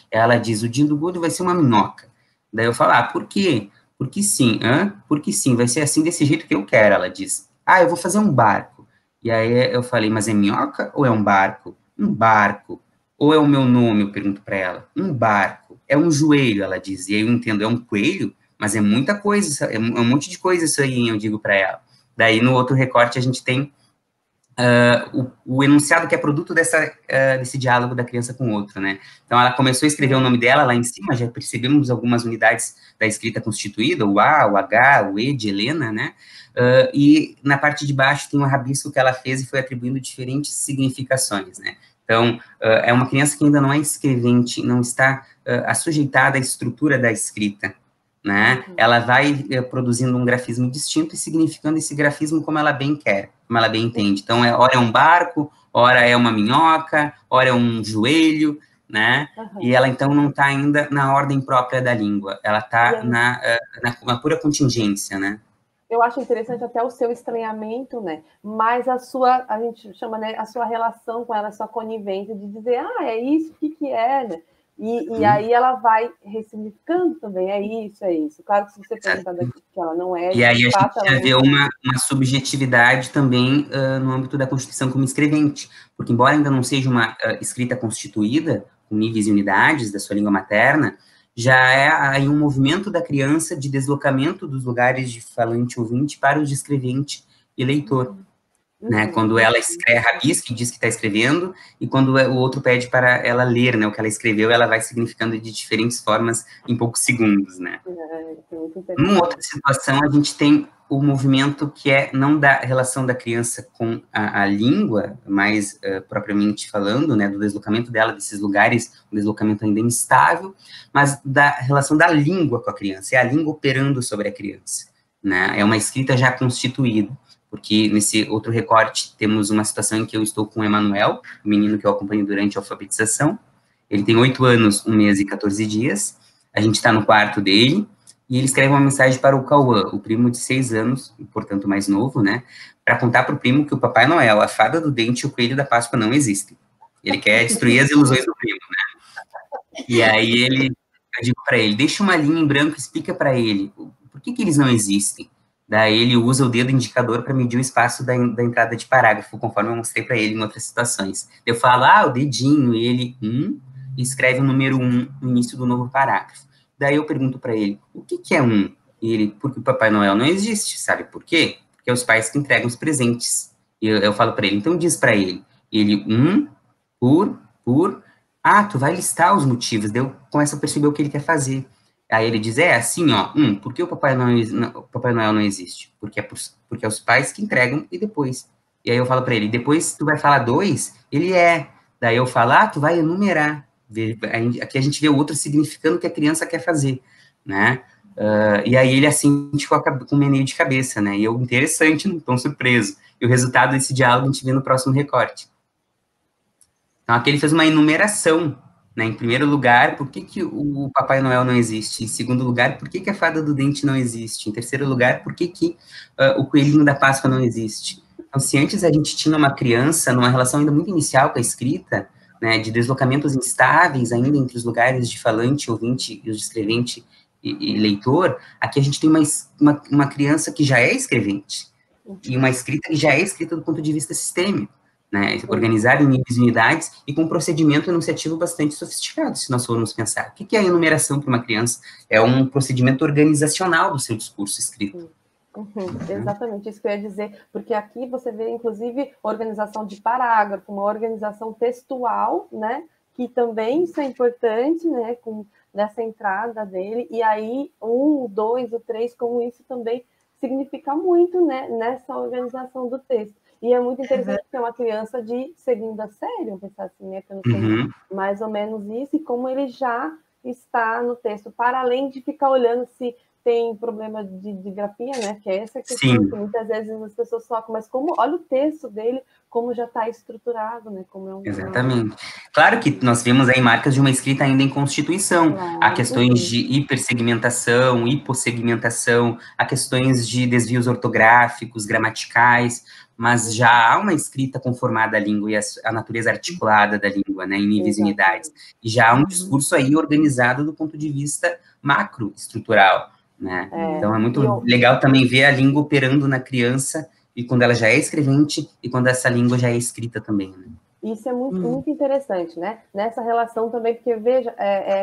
Ela diz, o Dindo Gordo vai ser uma minhoca. Daí eu falo, por quê? Porque sim, porque sim, vai ser assim, desse jeito que eu quero, ela diz. Eu vou fazer um barco. E aí eu falei, mas é minhoca ou é um barco? Um barco. Ou é o meu nome, eu pergunto para ela. Um barco. É um joelho, ela diz. E aí eu entendo, é um coelho? Mas é muita coisa, é um monte de coisa isso aí, eu digo para ela. Daí no outro recorte a gente tem o enunciado que é produto desse diálogo da criança com o outro, né? Então, ela começou a escrever o nome dela lá em cima, já percebemos algumas unidades da escrita constituída, o A, o H, o E de Helena, né? E na parte de baixo tem um rabisco que ela fez e foi atribuindo diferentes significações, né? Então, é uma criança que ainda não é escrevente, não está assujeitada à estrutura da escrita, né? Ela vai produzindo um grafismo distinto e significando esse grafismo como ela bem quer, como ela bem entende. Então, ora é um barco, ora é uma minhoca, ora é um joelho, né? E ela, então, não está ainda na ordem própria da língua, ela está na pura contingência, né? Eu acho interessante até o seu estranhamento, né? Mas a gente chama, né, a sua relação com ela, a sua conivência, de dizer, é isso, o que é, né? E aí ela vai ressignificando também, é isso. Claro que se você perguntar daqui que ela não é, e aí de fato, a gente vê uma subjetividade também no âmbito da Constituição como escrevente, porque embora ainda não seja uma escrita constituída, com níveis e unidades da sua língua materna, já é aí um movimento da criança de deslocamento dos lugares de falante ouvinte para os de escrevente e leitor. Né, quando ela rabisca e diz que está escrevendo, e quando o outro pede para ela ler, né, o que ela escreveu, ela vai significando de diferentes formas em poucos segundos, né. Numa outra situação, a gente tem o movimento que é não da relação da criança com a língua, mais propriamente falando, né, do deslocamento dela desses lugares, um deslocamento ainda instável, mas da relação da língua com a criança, é a língua operando sobre a criança, né, é uma escrita já constituída. Porque nesse outro recorte temos uma situação em que eu estou com o Emanuel, o menino que eu acompanho durante a alfabetização. Ele tem 8 anos, 1 mês e 14 dias. A gente está no quarto dele e ele escreve uma mensagem para o Cauã, o primo de 6 anos, portanto mais novo, né? Para contar para o primo que o Papai Noel, a fada do dente e o coelho da Páscoa não existem. Ele quer destruir as ilusões do primo, né? E aí eu digo para ele, deixa uma linha em branco e explica para ele por que eles não existem. Daí ele usa o dedo indicador para medir o espaço da entrada de parágrafo, conforme eu mostrei para ele em outras situações. Eu falo, o dedinho, e ele, e escreve o número 1 no início do novo parágrafo. Daí eu pergunto para ele, o que é 1? E ele, porque o Papai Noel não existe, sabe por quê? Porque é os pais que entregam os presentes. E eu falo para ele, então diz para ele. Ele, por, tu vai listar os motivos. Daí eu começo a perceber o que ele quer fazer. Aí ele diz, assim, por que o Papai Noel não existe? Porque é os pais que entregam e depois. E aí eu falo para ele, depois tu vai falar 2, ele é. Daí eu falo, tu vai enumerar. Aqui a gente vê o outro significando o que a criança quer fazer, né? E aí ele assente com um meneio de cabeça, né? E eu, interessante, não tão surpreso. E o resultado desse diálogo a gente vê no próximo recorte. Então aqui ele fez uma enumeração, né? Em primeiro lugar, por que o Papai Noel não existe? Em segundo lugar, por que a fada do dente não existe? Em terceiro lugar, por que o coelhinho da Páscoa não existe? Então, se antes a gente tinha uma criança numa relação ainda muito inicial com a escrita, né, de deslocamentos instáveis ainda entre os lugares de falante, ouvinte, e os de escrevente e leitor, aqui a gente tem uma criança que já é escrevente, e uma escrita que já é escrita do ponto de vista sistêmico, né, organizada em níveis e unidades e com um procedimento enunciativo bastante sofisticado, se nós formos pensar. O que é a enumeração para uma criança? É um procedimento organizacional do seu discurso escrito. Exatamente, isso que eu ia dizer, porque aqui você vê, inclusive, organização de parágrafo, uma organização textual, né, que também isso é importante, né, nessa entrada dele, e aí 1, 2, o 3, como isso também significa muito, né, nessa organização do texto. E é muito interessante porque é uma criança de segunda série, vamos pensar assim, né? Que eu não sei mais ou menos isso, e como ele já está no texto, para além de ficar olhando se tem problema de grafia, né? Que é essa questão que muitas vezes as pessoas tocam, mas como, olha o texto dele, como já está estruturado, né? Como Exatamente. Claro que nós vemos aí marcas de uma escrita ainda em constituição, há questões de hipersegmentação, hipossegmentação, há questões de desvios ortográficos, gramaticais, mas já há uma escrita conformada à língua e a natureza articulada da língua, né, em níveis e unidades, e já há um discurso aí organizado do ponto de vista macroestrutural, né, então é muito legal também ver a língua operando na criança, e quando ela já é escrevente, e quando essa língua já é escrita também, né. Isso é muito interessante, né? Nessa relação também, porque, veja,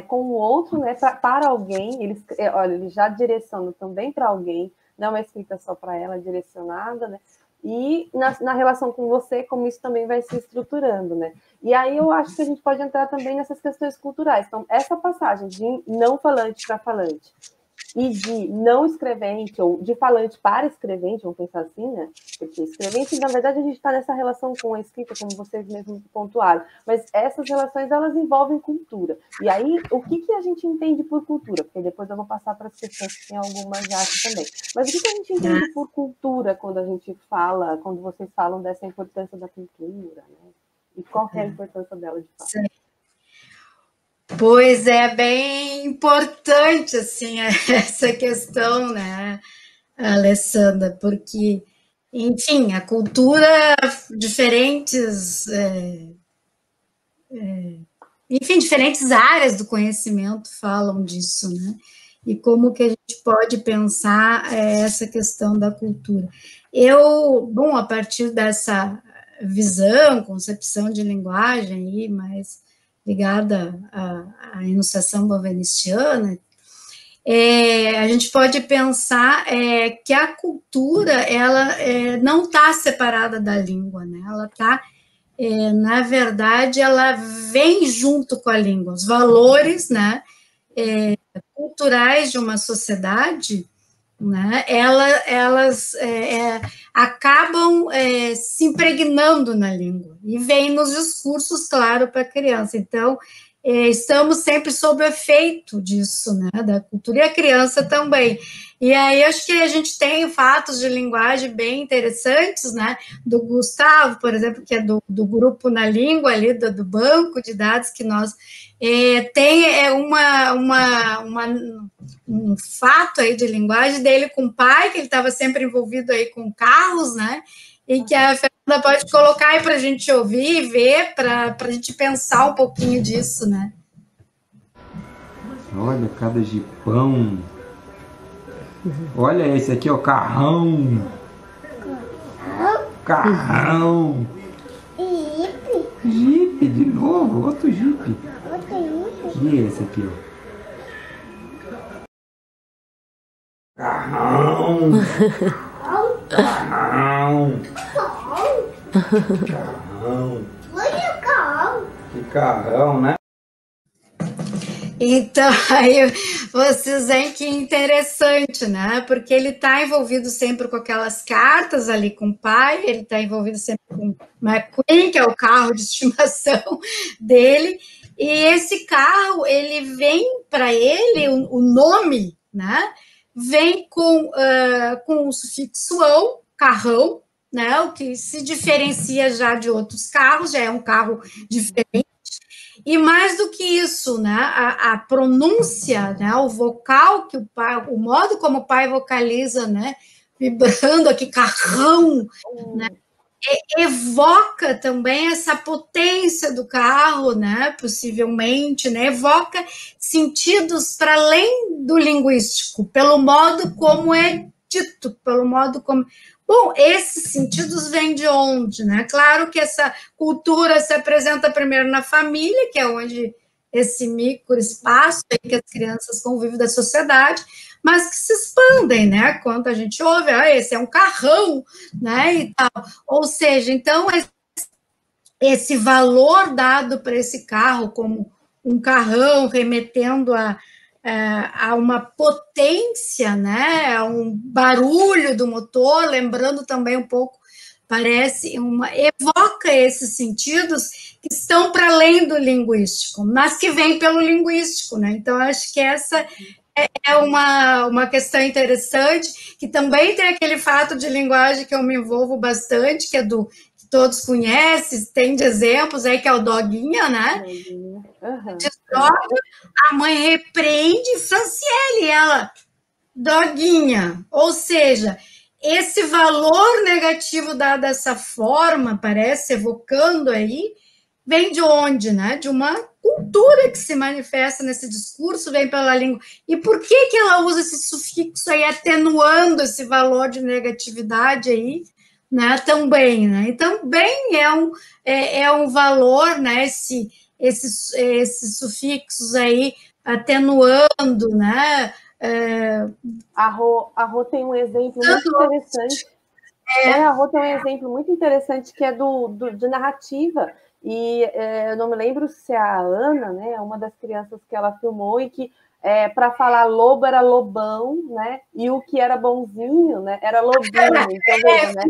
com o outro, né, para alguém, ele já direciona também para alguém, não é uma escrita só para ela, direcionada, né? e na relação com você, como isso também vai se estruturando, né? E aí eu acho que a gente pode entrar também nessas questões culturais. Então, essa passagem de não falante para falante e de não escrevente, ou de falante para escrevente, vamos pensar assim, né? Porque escrevente, na verdade, a gente está nessa relação com a escrita, como vocês mesmos pontuaram, mas essas relações, elas envolvem cultura. E aí, o que a gente entende por cultura? Porque depois eu vou passar para as questões que tem algumas já aqui também. Mas o que a gente entende por cultura quando a gente fala, quando vocês falam dessa importância da cultura, né? E qual é a importância dela de fato? Sim. Pois é, bem importante, assim, essa questão, né, Alessandra, porque, enfim, a cultura, diferentes, enfim, diferentes áreas do conhecimento falam disso, né, e como que a gente pode pensar essa questão da cultura. Bom, a partir dessa visão, concepção de linguagem aí, mas ligada à enunciação bovenistiana, a gente pode pensar que a cultura, ela não está separada da língua, né? Ela está, na verdade, ela vem junto com a língua. Os valores, né, culturais de uma sociedade, né, elas acabam se impregnando na língua e vem nos discursos, claro, para a criança. Então, estamos sempre sob o efeito disso, né, da cultura, e a criança também. E aí, acho que a gente tem fatos de linguagem bem interessantes, né, do Gustavo, por exemplo, que é do grupo na língua ali, do banco de dados que nós tem um fato aí de linguagem dele com o pai, que ele estava sempre envolvido aí com carros, né? E que a Fernanda pode colocar aí para a gente ouvir e ver, para a gente pensar um pouquinho disso, né? Olha, cada jipão. Olha esse aqui, ó, carrão. Carrão. Jipe, de novo, outro jipe. E esse aqui, ó. Carrão! Carrão! Carrão! Que carrão, né? Então, aí vocês veem que interessante, né? Porque ele está envolvido sempre com aquelas cartas ali com o pai, ele está envolvido sempre com o McQueen, que é o carro de estimação dele, e esse carro, ele vem para ele, o nome, né? Vem com o sufixo "ão", carrão, né? O que se diferencia já de outros carros, já é um carro diferente. E mais do que isso, né, a pronúncia, né, o vocal que o pai, o modo como o pai vocaliza, né, vibrando aqui, carrão, né, evoca também essa potência do carro, né, possivelmente, né, evoca sentidos para além do linguístico, pelo modo como é dito, pelo modo como... Bom, esses sentidos vêm de onde, né? Claro que essa cultura se apresenta primeiro na família, que é onde esse microespaço que as crianças convivem da sociedade, mas que se expandem, né? Quando a gente ouve, esse é um carrão, né? E tal. Ou seja, então, esse valor dado para esse carro como um carrão, remetendo a uma potência, né, a um barulho do motor, lembrando também um pouco, evoca esses sentidos que estão para além do linguístico, mas que vêm pelo linguístico, né? Então, acho que essa é uma questão interessante, que também tem aquele fato de linguagem que eu me envolvo bastante, que é todos conhecem, tem de exemplos aí, que é o doguinha, né? Uhum. A mãe repreende Franciele, ela, doguinha. Ou seja, esse valor negativo dado dessa forma, parece, evocando aí, vem de onde, né? De uma cultura que se manifesta nesse discurso, vem pela língua. E por que ela usa esse sufixo aí, atenuando esse valor de negatividade aí, né, também, né? Então, bem, é um valor, né, esses sufixos aí atenuando, né? A Rô tem um exemplo muito interessante. A Rô tem um exemplo muito interessante que é de narrativa. E eu não me lembro se a Ana, né, uma das crianças que ela filmou, e que para falar lobo era lobão, né? E o que era bonzinho, né, era lobinho. Então, veja, né?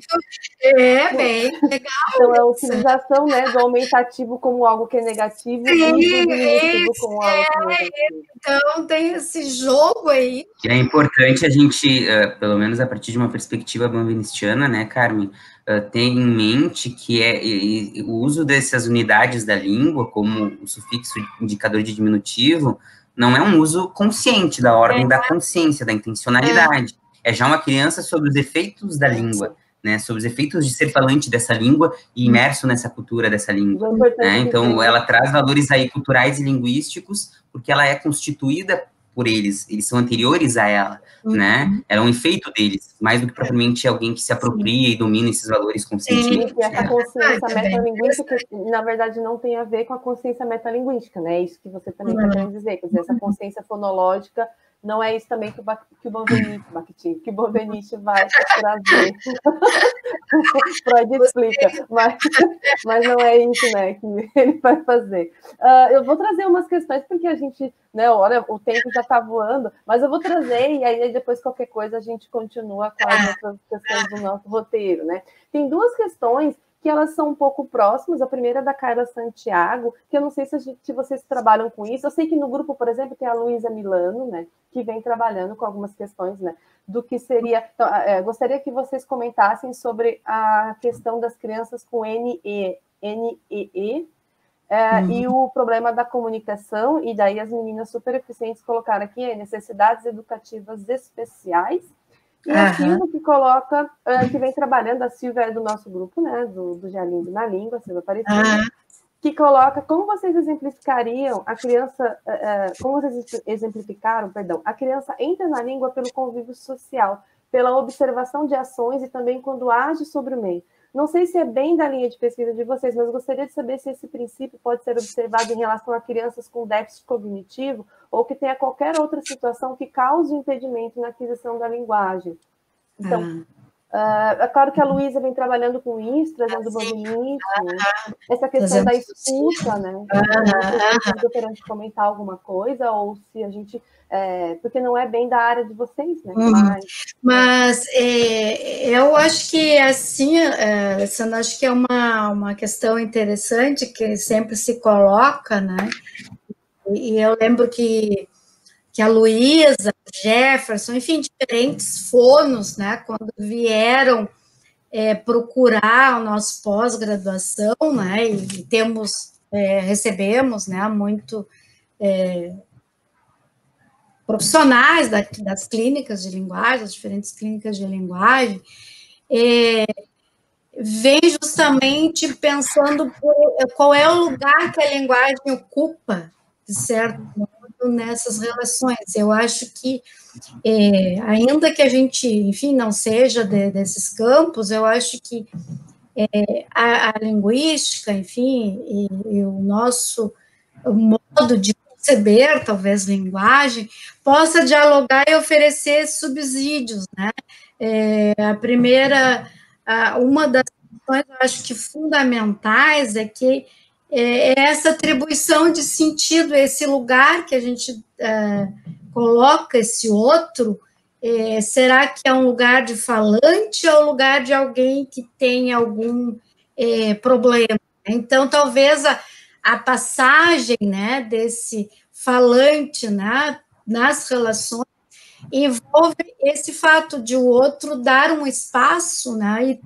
Bem legal. Então, é a utilização, né, do aumentativo como algo que é negativo e do diminutivo como algo que é negativo. Então, tem esse jogo aí. Que é importante a gente, pelo menos a partir de uma perspectiva benvenistiana, né, Carmen, ter em mente que o uso dessas unidades da língua, como o sufixo indicador de diminutivo, não é um uso consciente da ordem da consciência, da intencionalidade. É já uma criança sobre os efeitos da língua, né, sobre os efeitos de ser falante dessa língua e imerso nessa cultura dessa língua. Né? Então, ela traz valores aí culturais e linguísticos, porque ela é constituída por eles são anteriores a ela, né? Ela é um efeito deles, mais do que propriamente alguém que se apropria e domina esses valores conscientemente. E essa consciência metalinguística, na verdade, não tem a ver com a consciência metalinguística, né? É isso que você também está querendo dizer, quer dizer, essa consciência fonológica não é isso também que o Benveniste vai trazer. Freud explica, mas não é isso, né, que ele vai fazer. Eu vou trazer umas questões, porque a gente, né, olha, o tempo já está voando, mas eu vou trazer, e aí depois qualquer coisa a gente continua com as outras questões do nosso roteiro, né? Tem duas questões que elas são um pouco próximas. A primeira é da Carla Santiago, que eu não sei se vocês trabalham com isso. Eu sei que no grupo, por exemplo, tem a Luísa Milano, né, que vem trabalhando com algumas questões, né, do que seria... Então, gostaria que vocês comentassem sobre a questão das crianças com NEE, e o problema da comunicação, e daí as meninas super eficientes colocaram aqui necessidades educativas especiais. E aquilo que coloca, que vem trabalhando, a Silvia é do nosso grupo, né, do Gealindo na Língua, a Silvia Aparecida, que coloca como vocês exemplificariam a criança, como vocês exemplificaram, perdão, a criança entra na língua pelo convívio social, pela observação de ações e também quando age sobre o meio. Não sei se é bem da linha de pesquisa de vocês, mas gostaria de saber se esse princípio pode ser observado em relação a crianças com déficit cognitivo ou que tenha qualquer outra situação que cause impedimento na aquisição da linguagem. Então, é claro que a Luísa vem trabalhando com isso, trazendo o movimento, essa questão da escuta, né? Vocês gostariam de comentar alguma coisa, ou se a gente... porque não é bem da área de vocês, né? Mas eu acho que, assim, Alessandra, acho que é uma questão interessante que sempre se coloca, né? E eu lembro que a Luísa, o Jefferson, enfim, diferentes fonos, né, quando vieram procurar o nosso pós-graduação, né, e recebemos, né, muito profissionais das clínicas de linguagem, das diferentes clínicas de linguagem, vem justamente pensando qual é o lugar que a linguagem ocupa, de certo modo, nessas relações. Eu acho que, ainda que a gente, enfim, não seja desses campos, eu acho que a linguística, enfim, e o nosso modo de conceber, talvez, linguagem, possa dialogar e oferecer subsídios, né? Uma das questões, eu acho que fundamentais é que essa atribuição de sentido, esse lugar que a gente coloca esse outro, será que é um lugar de falante ou lugar de alguém que tem algum problema? Então, talvez a passagem, né, desse falante, né, nas relações envolve esse fato de o outro dar um espaço, né,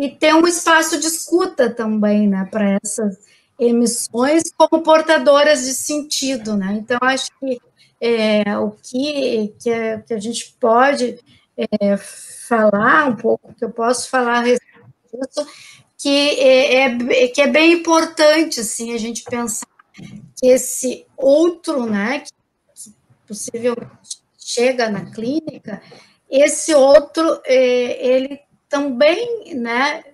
e ter um espaço de escuta também, né, para essas emissões como portadoras de sentido, né. Então, acho que o que a gente pode falar um pouco, que eu posso falar a respeito disso, que é bem importante, assim, a gente pensar que esse outro, né, que possivelmente chega na clínica, esse outro, ele também, né,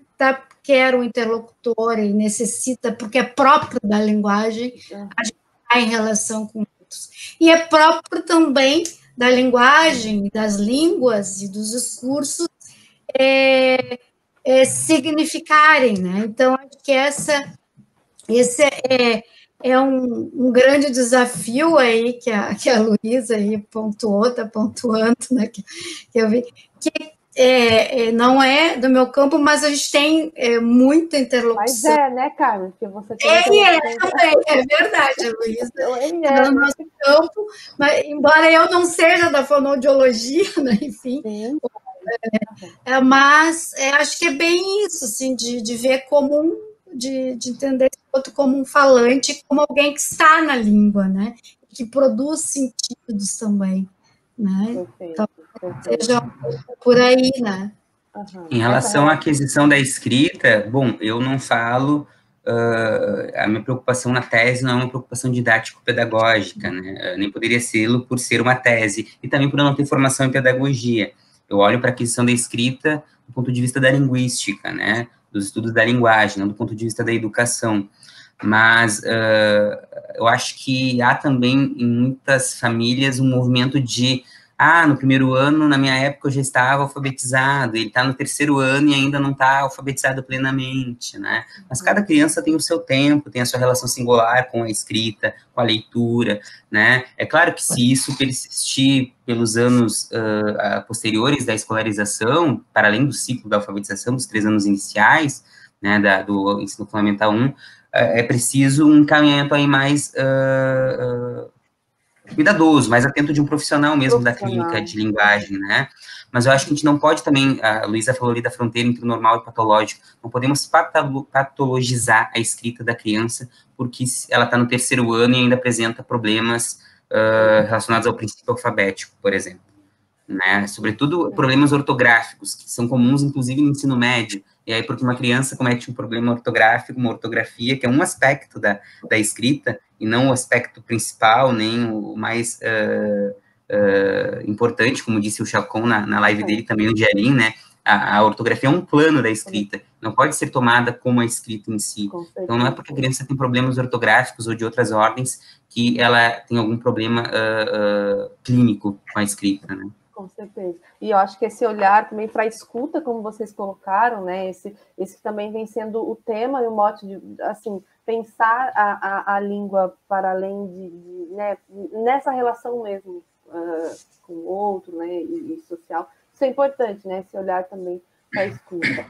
quer um interlocutor, ele necessita, porque é próprio da linguagem, a gente está em relação com outros. E é próprio também da linguagem, das línguas e dos discursos, significarem, né? Então, acho que esse é um grande desafio aí que a Luísa aí pontuou, está pontuando, né? Que eu vi, que não é do meu campo, mas a gente tem muita interlocução. Mas né, Carmen? Porque você tem é verdade, Luísa. É do nosso campo, mas, embora eu não seja da fonoaudiologia, né, enfim. Sim. Mas acho que é bem isso, assim, de ver como de entender o outro como um falante, como alguém que está na língua, né? Que produz sentidos também, né? Então, seja por aí, né? Em relação à aquisição da escrita, bom, eu não falo, a minha preocupação na tese não é uma preocupação didático-pedagógica, né? Eu nem poderia ser por ser uma tese, e também por eu não ter formação em pedagogia. Eu olho para a aquisição da escrita do ponto de vista da linguística, né? Dos estudos da linguagem, não do ponto de vista da educação. Mas eu acho que há também, em muitas famílias, um movimento de no primeiro ano, na minha época, eu já estava alfabetizado, ele está no terceiro ano e ainda não está alfabetizado plenamente, né? Mas cada criança tem o seu tempo, tem a sua relação singular com a escrita, com a leitura, né? É claro que se isso persistir pelos anos posteriores da escolarização, para além do ciclo da alfabetização, dos 3 anos iniciais, né, do ensino fundamental 1, é preciso um encaminhamento aí mais cuidadoso, mais atento de um profissional mesmo da clínica de linguagem, né? Mas eu acho que a gente não pode também, a Luísa falou ali da fronteira entre o normal e patológico, não podemos patologizar a escrita da criança, porque ela está no terceiro ano e ainda apresenta problemas relacionados ao princípio alfabético, por exemplo, né? Sobretudo problemas ortográficos, que são comuns, inclusive, no ensino médio. E aí, porque uma criança comete um problema ortográfico, uma ortografia, que é um aspecto da escrita, e não o aspecto principal, nem o mais importante, como disse o Chacon na live dele também, no Dialim, né? A ortografia é um plano da escrita, não pode ser tomada como a escrita em si. Então, não é porque a criança tem problemas ortográficos ou de outras ordens que ela tem algum problema clínico com a escrita, né? Com certeza. E eu acho que esse olhar também para a escuta, como vocês colocaram, né? Esse também vem sendo o tema e o mote de, assim, pensar a língua para além né, nessa relação mesmo com o outro, né? E social. Isso é importante, né? Esse olhar também para a escuta.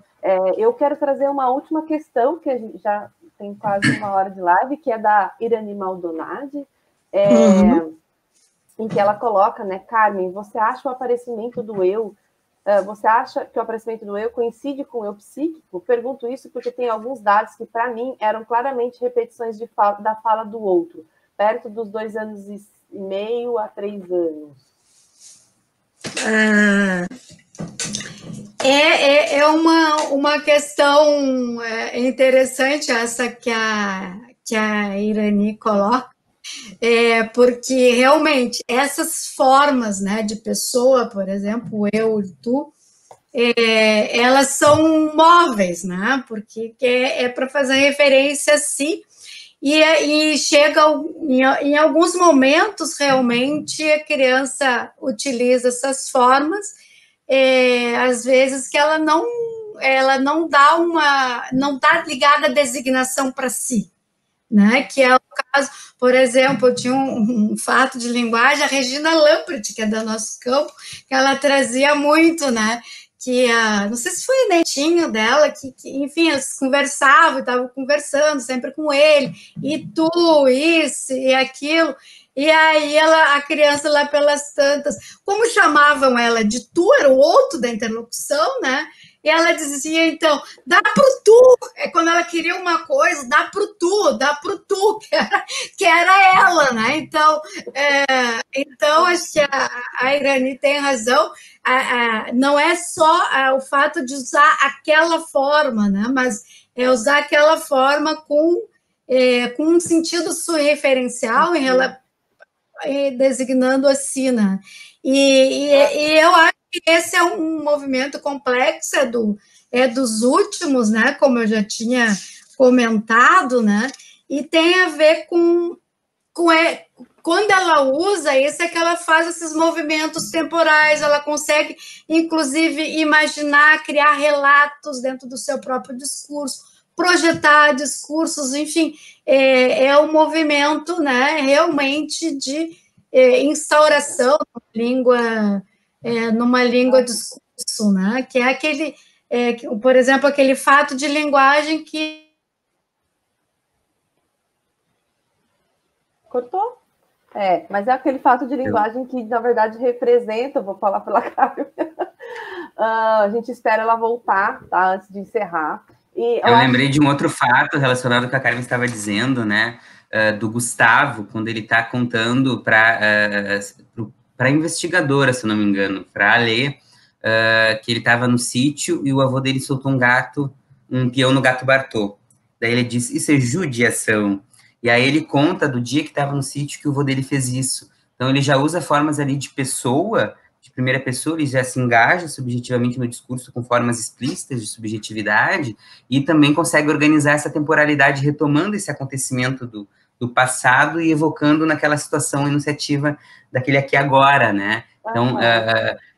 Eu quero trazer uma última questão, que a gente já tem quase 1 hora de live, que é da Irani Maldonadi. Em que ela coloca, né, Carmen, você acha o aparecimento do eu, você acha que o aparecimento do eu coincide com o eu psíquico? Pergunto isso porque tem alguns dados que, para mim, eram claramente repetições da fala do outro, perto dos 2 anos e meio a 3 anos. É uma questão interessante essa que a Irani coloca, porque realmente essas formas, né, de pessoa, por exemplo, eu e tu, elas são móveis, né, porque é para fazer referência a si, e chega em alguns momentos, realmente, a criança utiliza essas formas, às vezes que ela não dá ligada a designação para si, né? Que é o caso, por exemplo, eu tinha um fato de linguagem, a Regina Lampert, que é do nosso campo, que ela trazia muito, né? Que não sei se foi o netinho dela, que enfim, eles conversavam, estavam conversando sempre com ele, e tu, isso e aquilo, e aí a criança lá pelas tantas, como chamavam ela de tu, era o outro da interlocução, né? E ela dizia, então, dá pro tu, quando ela queria uma coisa, dá pro tu, que era ela, né? Então acho que a Irani tem razão, não é só o fato de usar aquela forma, né? Mas é usar aquela forma com um sentido referencial designando a sina. E eu acho que esse é um movimento complexo, dos últimos, né, como eu já tinha comentado, né, e tem a ver com quando ela usa, isso é que ela faz esses movimentos temporais, ela consegue, inclusive, imaginar, criar relatos dentro do seu próprio discurso, projetar discursos, enfim, é um movimento, né, realmente de instauração numa língua discurso, né, que é aquele, por exemplo, aquele fato de linguagem que... Cortou? Mas é aquele fato de linguagem que, na verdade, representa, vou falar pela Carmen, a gente espera ela voltar, tá, antes de encerrar. E eu lembrei de um outro fato relacionado ao que a Carmen estava dizendo, né, do Gustavo, quando ele está contando para a investigadora, se não me engano, para a Lê, que ele estava no sítio e o avô dele soltou um peão no gato Bartô. Daí ele disse, isso é judiação. E aí ele conta do dia que estava no sítio que o avô dele fez isso. Então ele já usa formas ali de pessoa, de primeira pessoa, ele já se engaja subjetivamente no discurso com formas explícitas de subjetividade e também consegue organizar essa temporalidade retomando esse acontecimento do passado e evocando naquela situação enunciativa daquele aqui agora, né? Então,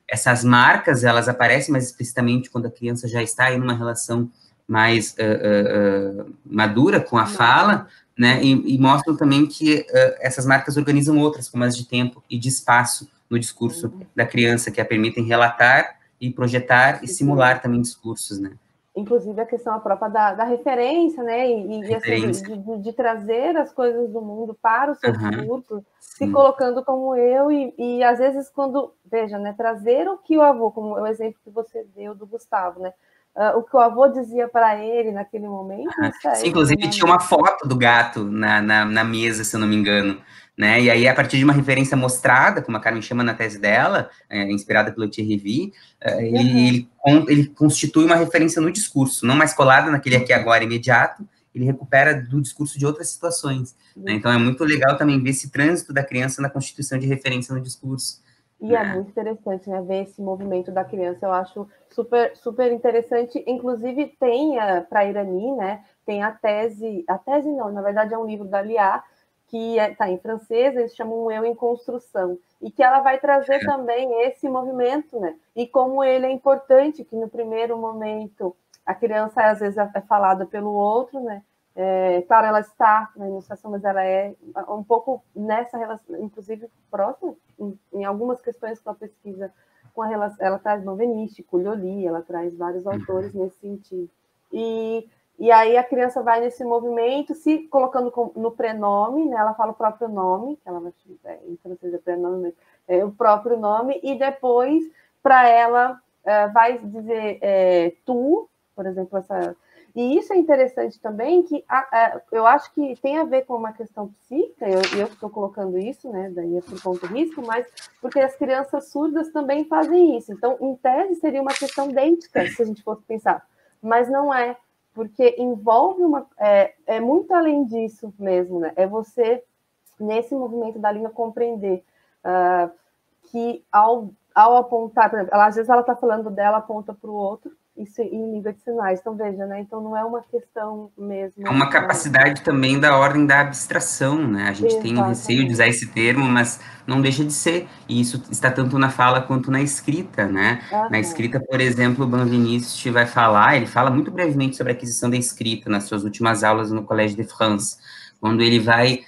essas marcas, elas aparecem mais explicitamente quando a criança já está em uma relação mais madura com a fala, né, e mostram também que essas marcas organizam outras, como as de tempo e de espaço no discurso da criança, que a permitem relatar e projetar e simular também discursos, né. Inclusive a questão própria da referência, né, e de trazer as coisas do mundo para o seu discurso, se colocando como eu, e às vezes quando, veja, né, trazer o que o avô, como o exemplo que você deu do Gustavo, né, o que o avô dizia para ele naquele momento. Sim, inclusive tinha uma foto do gato na mesa, se eu não me engano, né? E aí, a partir de uma referência mostrada, como a Carmen chama na tese dela, inspirada pelo Thierry, ele constitui uma referência no discurso, não mais colada naquele aqui agora imediato, ele recupera do discurso de outras situações. Né? Então, é muito legal também ver esse trânsito da criança na constituição de referência no discurso. E é muito interessante, né, ver esse movimento da criança, eu acho super, super interessante. Inclusive, tem para a Irani, né, tem a tese não, na verdade é um livro da Liá, que está em francês, eles chamam Eu em Construção, e que ela vai trazer também esse movimento, né, e como ele é importante, que no primeiro momento a criança às vezes é falada pelo outro, né, claro, ela está na enunciação, mas ela é um pouco nessa relação, inclusive próxima, em algumas questões que ela pesquisa com a relação, ela traz Novenístico, Loli, ela traz vários autores nesse sentido. E aí a criança vai nesse movimento, se colocando no prenome, né, ela fala o próprio nome, que ela vai, em francês é prenome, mas o próprio nome, e depois, para ela, vai dizer tu, por exemplo, E isso é interessante também, que eu acho que tem a ver com uma questão psíquica, eu estou colocando isso, né, daí é por conta do risco, mas porque as crianças surdas também fazem isso. Então, em tese, seria uma questão idêntica, se a gente fosse pensar, mas não é, porque envolve é muito além disso mesmo, né? É você, nesse movimento da língua, compreender que ao apontar, por exemplo, às vezes ela está falando dela, aponta para o outro, isso em língua de sinais, então veja, né? Então não é uma questão mesmo... É uma capacidade também da ordem da abstração, né? A gente tem um receio de usar esse termo, mas não deixa de ser, e isso está tanto na fala quanto na escrita, né? Na escrita, por exemplo, o Benveniste vai falar, ele fala muito brevemente sobre a aquisição da escrita nas suas últimas aulas no Collège de France, quando ele vai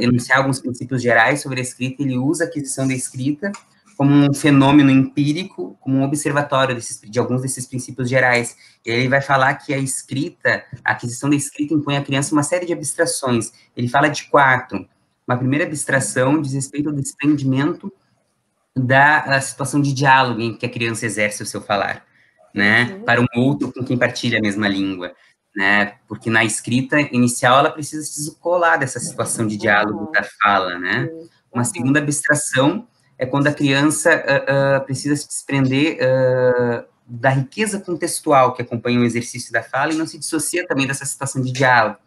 enunciar alguns princípios gerais sobre a escrita, ele usa a aquisição da escrita como um fenômeno empírico, como um observatório de alguns desses princípios gerais. E ele vai falar que a aquisição da escrita impõe à criança uma série de abstrações. Ele fala de 4. Uma primeira abstração diz respeito ao desprendimento da situação de diálogo em que a criança exerce o seu falar, né, para um outro com quem partilha a mesma língua, né, porque na escrita inicial ela precisa se descolar dessa situação de diálogo da fala, né. Uma segunda abstração é quando a criança precisa se desprender da riqueza contextual que acompanha o exercício da fala e não se dissocia também dessa situação de diálogo.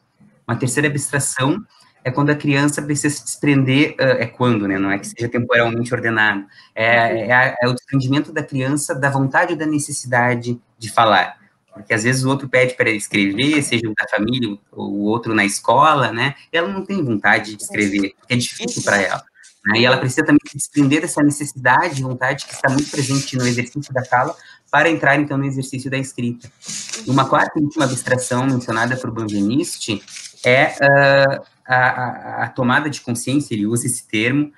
Uma terceira abstração é quando a criança precisa se desprender, né, não é que seja temporalmente ordenado, é o desprendimento da criança da vontade ou da necessidade de falar. Porque às vezes o outro pede para ele escrever, seja o da família ou o outro na escola, né? Ela não tem vontade de escrever, porque é difícil para ela. Né? E ela precisa também se desprender dessa necessidade, vontade que está muito presente no exercício da fala, para entrar, então, no exercício da escrita. Uma quarta e última abstração mencionada por Benveniste é a tomada de consciência, ele usa esse termo,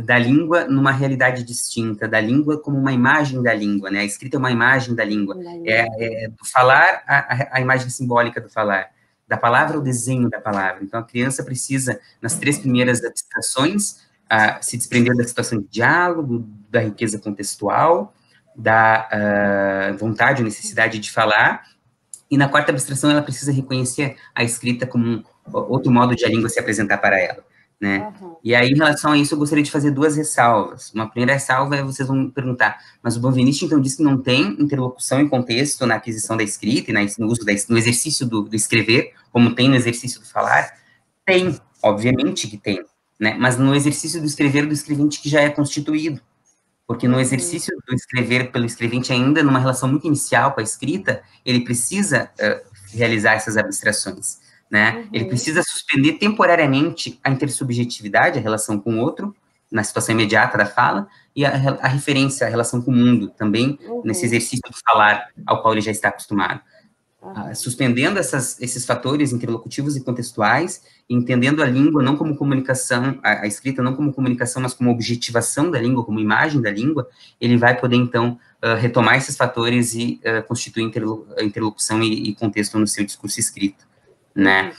da língua numa realidade distinta, da língua como uma imagem da língua, né? A escrita é uma imagem da língua. Do falar, a imagem simbólica do falar. Da palavra, o desenho da palavra. Então, a criança precisa, nas 3 primeiras abstrações, se desprender da situação de diálogo, da riqueza contextual, da vontade ou necessidade de falar, e na quarta abstração ela precisa reconhecer a escrita como outro modo de a língua se apresentar para ela, né? E aí, em relação a isso, eu gostaria de fazer 2 ressalvas. Uma primeira ressalva é, vocês vão perguntar, mas o Benveniste, então, disse que não tem interlocução em contexto na aquisição da escrita e no exercício do escrever, como tem no exercício do falar? Tem, obviamente que tem, né? Mas no exercício do escrever do escrevente que já é constituído, porque no exercício do escrever pelo escrevente, ainda numa relação muito inicial com a escrita, ele precisa realizar essas abstrações, né? Ele precisa suspender temporariamente a intersubjetividade, a relação com o outro, na situação imediata da fala, e a referência, a relação com o mundo, também nesse exercício do falar ao qual ele já está acostumado. Suspendendo esses fatores interlocutivos e contextuais, entendendo a língua não como comunicação, a escrita não como comunicação, mas como objetivação da língua, como imagem da língua, ele vai poder, então, retomar esses fatores e constituir interlocução e contexto no seu discurso escrito, né?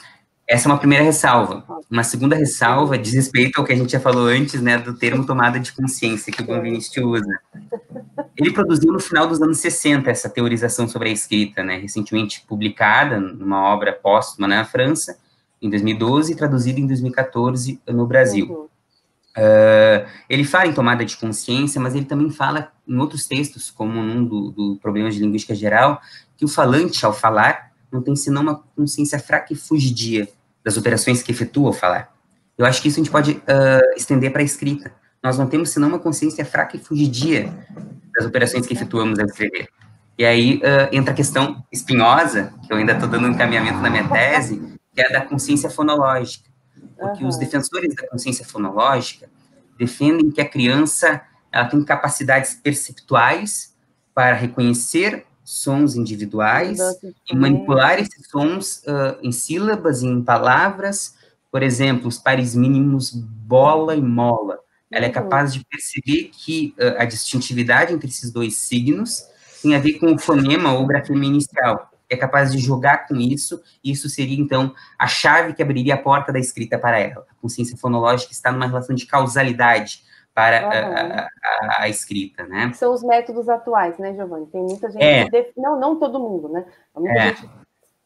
Essa é uma primeira ressalva. Uma segunda ressalva diz respeito ao que a gente já falou antes, né, do termo tomada de consciência, que o Benveniste usa. Ele produziu no final dos anos 60 essa teorização sobre a escrita, né, recentemente publicada numa obra póstuma na França, em 2012, e traduzida em 2014 no Brasil. Ele fala em tomada de consciência, mas ele também fala em outros textos, como num do Problemas de Linguística Geral, que o falante, ao falar, não tem senão uma consciência fraca e fugidia das operações que efetua ao falar. Eu acho que isso a gente pode estender para a escrita. Nós não temos senão uma consciência fraca e fugidia das operações que efetuamos ao escrever. E aí entra a questão espinhosa, que eu ainda estou dando um encaminhamento na minha tese, que é a da consciência fonológica. Porque os defensores da consciência fonológica defendem que a criança ela tem capacidades perceptuais para reconhecer sons individuais e manipular esses sons em sílabas e em palavras. Por exemplo, os pares mínimos bola e mola. Ela é capaz de perceber que a distintividade entre esses 2 signos tem a ver com o fonema ou grafema inicial. É capaz de jogar com isso, e isso seria, então, a chave que abriria a porta da escrita para ela. A consciência fonológica está numa relação de causalidade para a escrita, né? São os métodos atuais, né, Giovanni? Tem muita gente que... Não todo mundo, né? Muita gente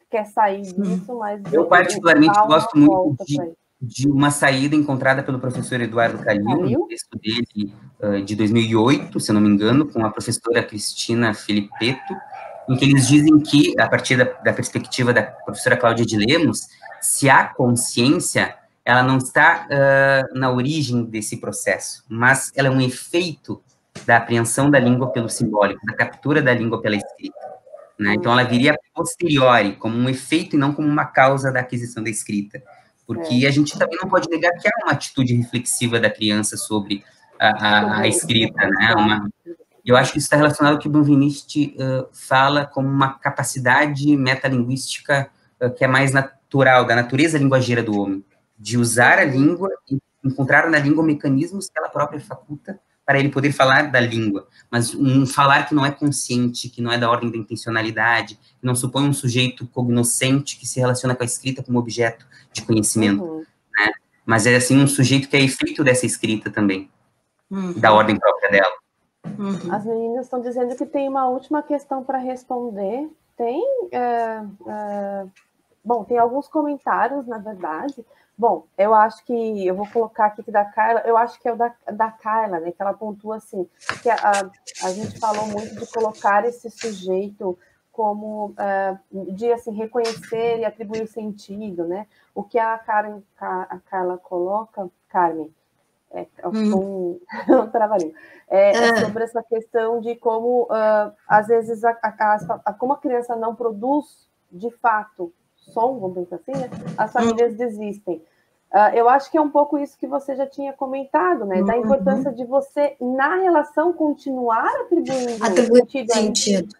quer sair disso, mas... Eu, particularmente, gosto muito de uma saída encontrada pelo professor Eduardo Calil, no texto dele de 2008, se eu não me engano, com a professora Cristina Filipetto, em que eles dizem que, a partir da perspectiva da professora Cláudia de Lemos, se há consciência, ela não está na origem desse processo, mas ela é um efeito da apreensão da língua pelo simbólico, da captura da língua pela escrita. Né? Então, ela viria a posteriori, como um efeito e não como uma causa da aquisição da escrita. Porque a gente também não pode negar que há uma atitude reflexiva da criança sobre a escrita, né? Eu acho que isso está relacionado ao que o Benveniste fala como uma capacidade metalinguística que é mais natural, da natureza linguageira do homem, de usar a língua e encontrar na língua mecanismos que ela própria faculta para ele poder falar da língua, mas um falar que não é consciente, que não é da ordem da intencionalidade, que não supõe um sujeito cognoscente que se relaciona com a escrita como objeto de conhecimento, né? Mas é, assim, um sujeito que é efeito dessa escrita também, da ordem própria dela. As meninas estão dizendo que tem uma última questão para responder. Tem... Bom, tem alguns comentários, na verdade. Bom, eu acho que... Eu vou colocar aqui que da Carla... Eu acho que é o da Carla, né? Que ela pontua assim, que a gente falou muito de colocar esse sujeito como... de, assim, reconhecer e atribuir sentido, né? O que a Carla coloca, Carmen, trabalhinho. Sobre essa questão de como, às vezes, como a criança não produz, de fato, som, vamos pensar assim, né? As famílias desistem. Eu acho que é um pouco isso que você já tinha comentado, né? Da importância de você, na relação, continuar atribuindo sentido.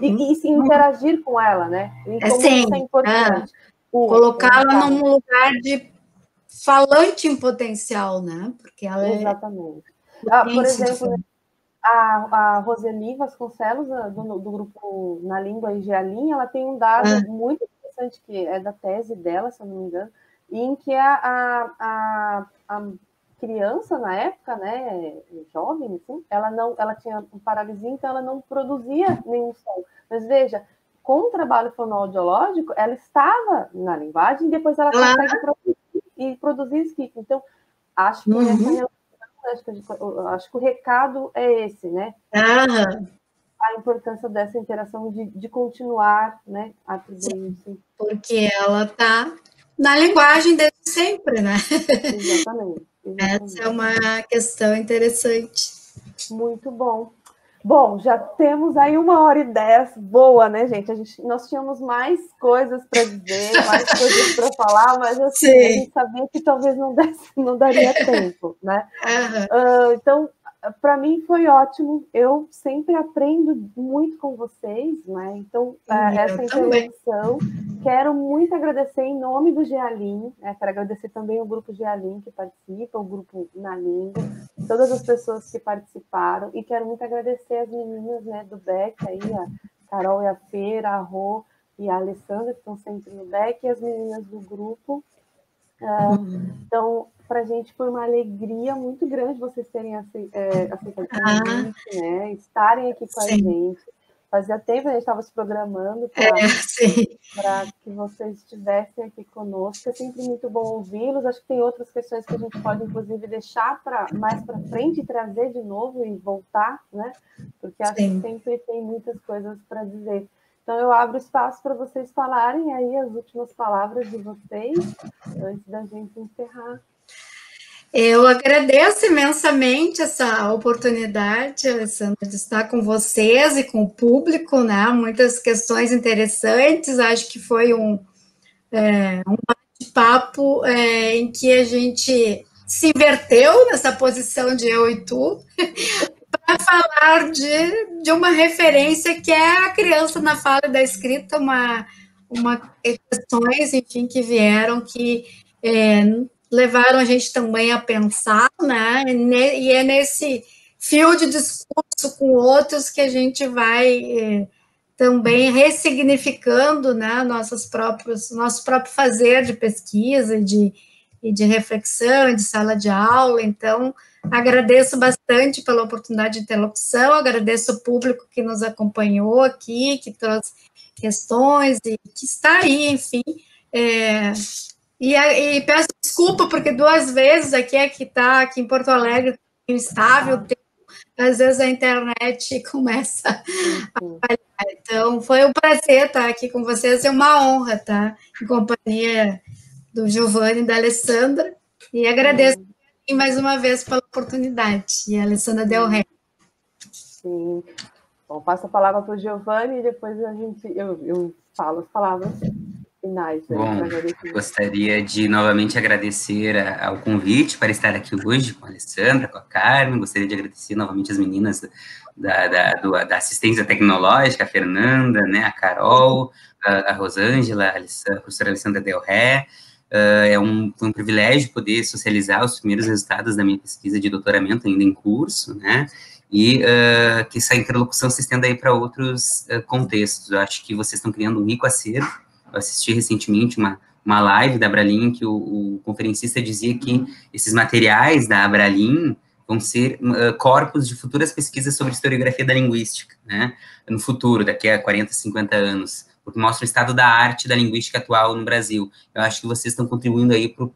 E se interagir com ela, né? E como isso é importante. Colocá-la num lugar de falante em potencial, né? Porque ela Exatamente. Por exemplo, né, a Roseli Vasconcelos, do grupo Na Língua e Gealim, ela tem um dado muito interessante, que é da tese dela, se eu não me engano, em que a criança, na época, né, jovem, assim, ela tinha paralisia, então ela não produzia nenhum som. Mas veja, com o trabalho fonoaudiológico, ela estava na linguagem e depois ela consegue produzir escrita. Então, acho que nessa relação, acho que o recado é esse, né? A importância dessa interação de continuar, né, atribuindo. Porque ela está na linguagem desde sempre, né? Exatamente. Essa é uma questão interessante. Muito bom. Bom, já temos aí 1h10, boa, né, gente? Nós tínhamos mais coisas para dizer, mais coisas para falar, mas assim, a gente sabia que talvez não daria tempo, né? Então, para mim foi ótimo. Eu sempre aprendo muito com vocês, né? Então, essa interlocução. Quero muito agradecer em nome do Gealim, né? Quero agradecer também o grupo Gealim que participa, o grupo Na Língua, todas as pessoas que participaram, e quero muito agradecer as meninas, né, do BEC, aí, a Carol e a Feira, a Rô e a Alessandra, que estão sempre no BEC, e as meninas do grupo. Então, para a gente foi uma alegria muito grande vocês terem aceitado o convite, né? Estarem aqui com a gente. Fazia tempo que a gente estava se programando para que vocês estivessem aqui conosco. É sempre muito bom ouvi-los. Acho que tem outras questões que a gente pode, inclusive, deixar mais para frente e trazer de novo e voltar, né? Porque acho que sempre tem muitas coisas para dizer. Então, eu abro espaço para vocês falarem aí as últimas palavras de vocês, antes da gente encerrar. Eu agradeço imensamente essa oportunidade, Alessandra, de estar com vocês e com o público, né? Muitas questões interessantes. Acho que foi um bate-papo em que a gente se inverteu nessa posição de eu e tu, para falar de uma referência que é a criança na fala e da escrita, uma questões, enfim, que vieram, que levaram a gente também a pensar, né? E é nesse fio de discurso com outros que a gente vai também ressignificando, né, nosso próprio fazer de pesquisa e de reflexão, e de sala de aula. Então, agradeço bastante pela oportunidade de interlocução, agradeço o público que nos acompanhou aqui, que trouxe questões e que está aí, enfim. E peço desculpa, porque 2 vezes aqui aqui em Porto Alegre, instável, às vezes a internet começa a falhar. Então, foi um prazer estar aqui com vocês, é uma honra estar em companhia do Giovanni e da Alessandra, e agradeço mais uma vez pela oportunidade, e a Alessandra Del Rey. Sim. Bom, passo a palavra para o Giovanni e depois eu falo as palavras finais. Bom, gostaria de novamente agradecer ao convite para estar aqui hoje com a Alessandra, com a Carmen. Gostaria de agradecer novamente as meninas da assistência tecnológica, a Fernanda, né, a Carol, a Rosângela, a professora Alessandra Del Rey. Foi um privilégio poder socializar os primeiros resultados da minha pesquisa de doutoramento ainda em curso, né, e que essa interlocução se estenda aí para outros contextos. Eu acho que vocês estão criando um rico acervo. Eu assisti recentemente uma live da Abralin, que o conferencista dizia que esses materiais da Abralin vão ser corpos de futuras pesquisas sobre historiografia da linguística, né, no futuro, daqui a 40, 50 anos, porque mostra o estado da arte da linguística atual no Brasil. Eu acho que vocês estão contribuindo aí para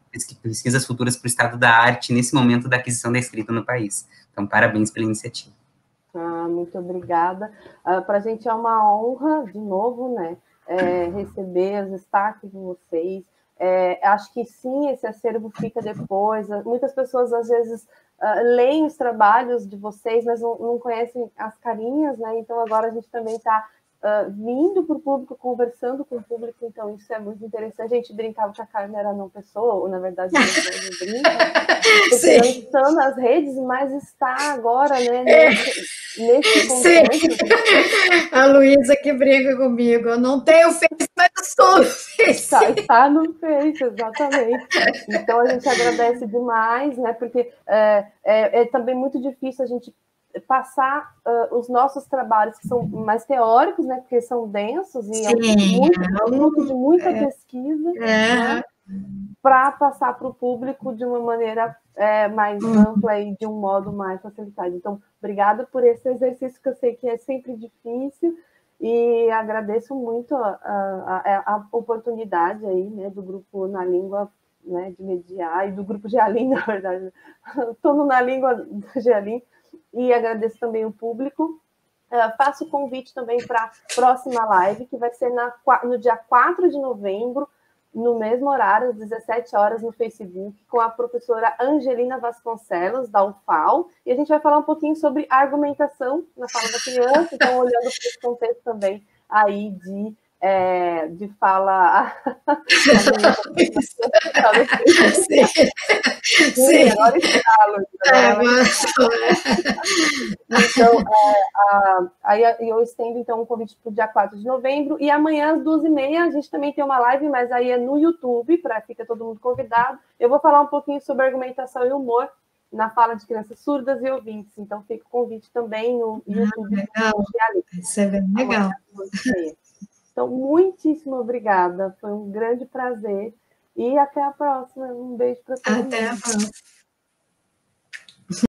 pesquisas futuras para o estado da arte nesse momento da aquisição da escrita no país. Então, parabéns pela iniciativa. Muito obrigada. Para a gente é uma honra, de novo, né, receber os destaques de vocês. Acho que sim, esse acervo fica depois. Muitas pessoas, às vezes, leem os trabalhos de vocês, mas não conhecem as carinhas, né? Então agora a gente também está vindo para o público, conversando com o público, então isso é muito interessante. A gente brincava que a Carmen era não pessoa, ou na verdade não brinca, porque não está nas redes, mas está agora, né, nesse contexto. Sim. A Luísa que briga comigo, eu não tenho Face, mas eu estou no Face. Está no Face, exatamente. Então a gente agradece demais, né, porque é também muito difícil a gente passar os nossos trabalhos, que são mais teóricos, né, porque são densos e fruto de muita pesquisa, né, para passar para o público de uma maneira mais ampla e de um modo mais facilitado. Então, obrigada por esse exercício, que eu sei que é sempre difícil, e agradeço muito a oportunidade aí, né, do grupo Na Língua, né, de mediar, e do grupo Gealim, na verdade. Estou no Na Língua do Gealim, e agradeço também o público. Faço o convite também para a próxima live, que vai ser no dia 4 de novembro, no mesmo horário, às 17 horas, no Facebook, com a professora Angelina Vasconcelos, da UFAL, e a gente vai falar um pouquinho sobre argumentação na fala da criança, então olhando para esse contexto também aí de fala... Sim. Então, aí eu estendo então um convite para o dia 4 de novembro, e amanhã às 12h30 a gente também tem uma live, mas aí é no YouTube, fica todo mundo convidado. Eu vou falar um pouquinho sobre argumentação e humor na fala de crianças surdas e ouvintes, então fica o convite também no YouTube. Legal, isso é bem legal. Então, muitíssimo obrigada, foi um grande prazer, e até a próxima. Um beijo para todos. Até a próxima.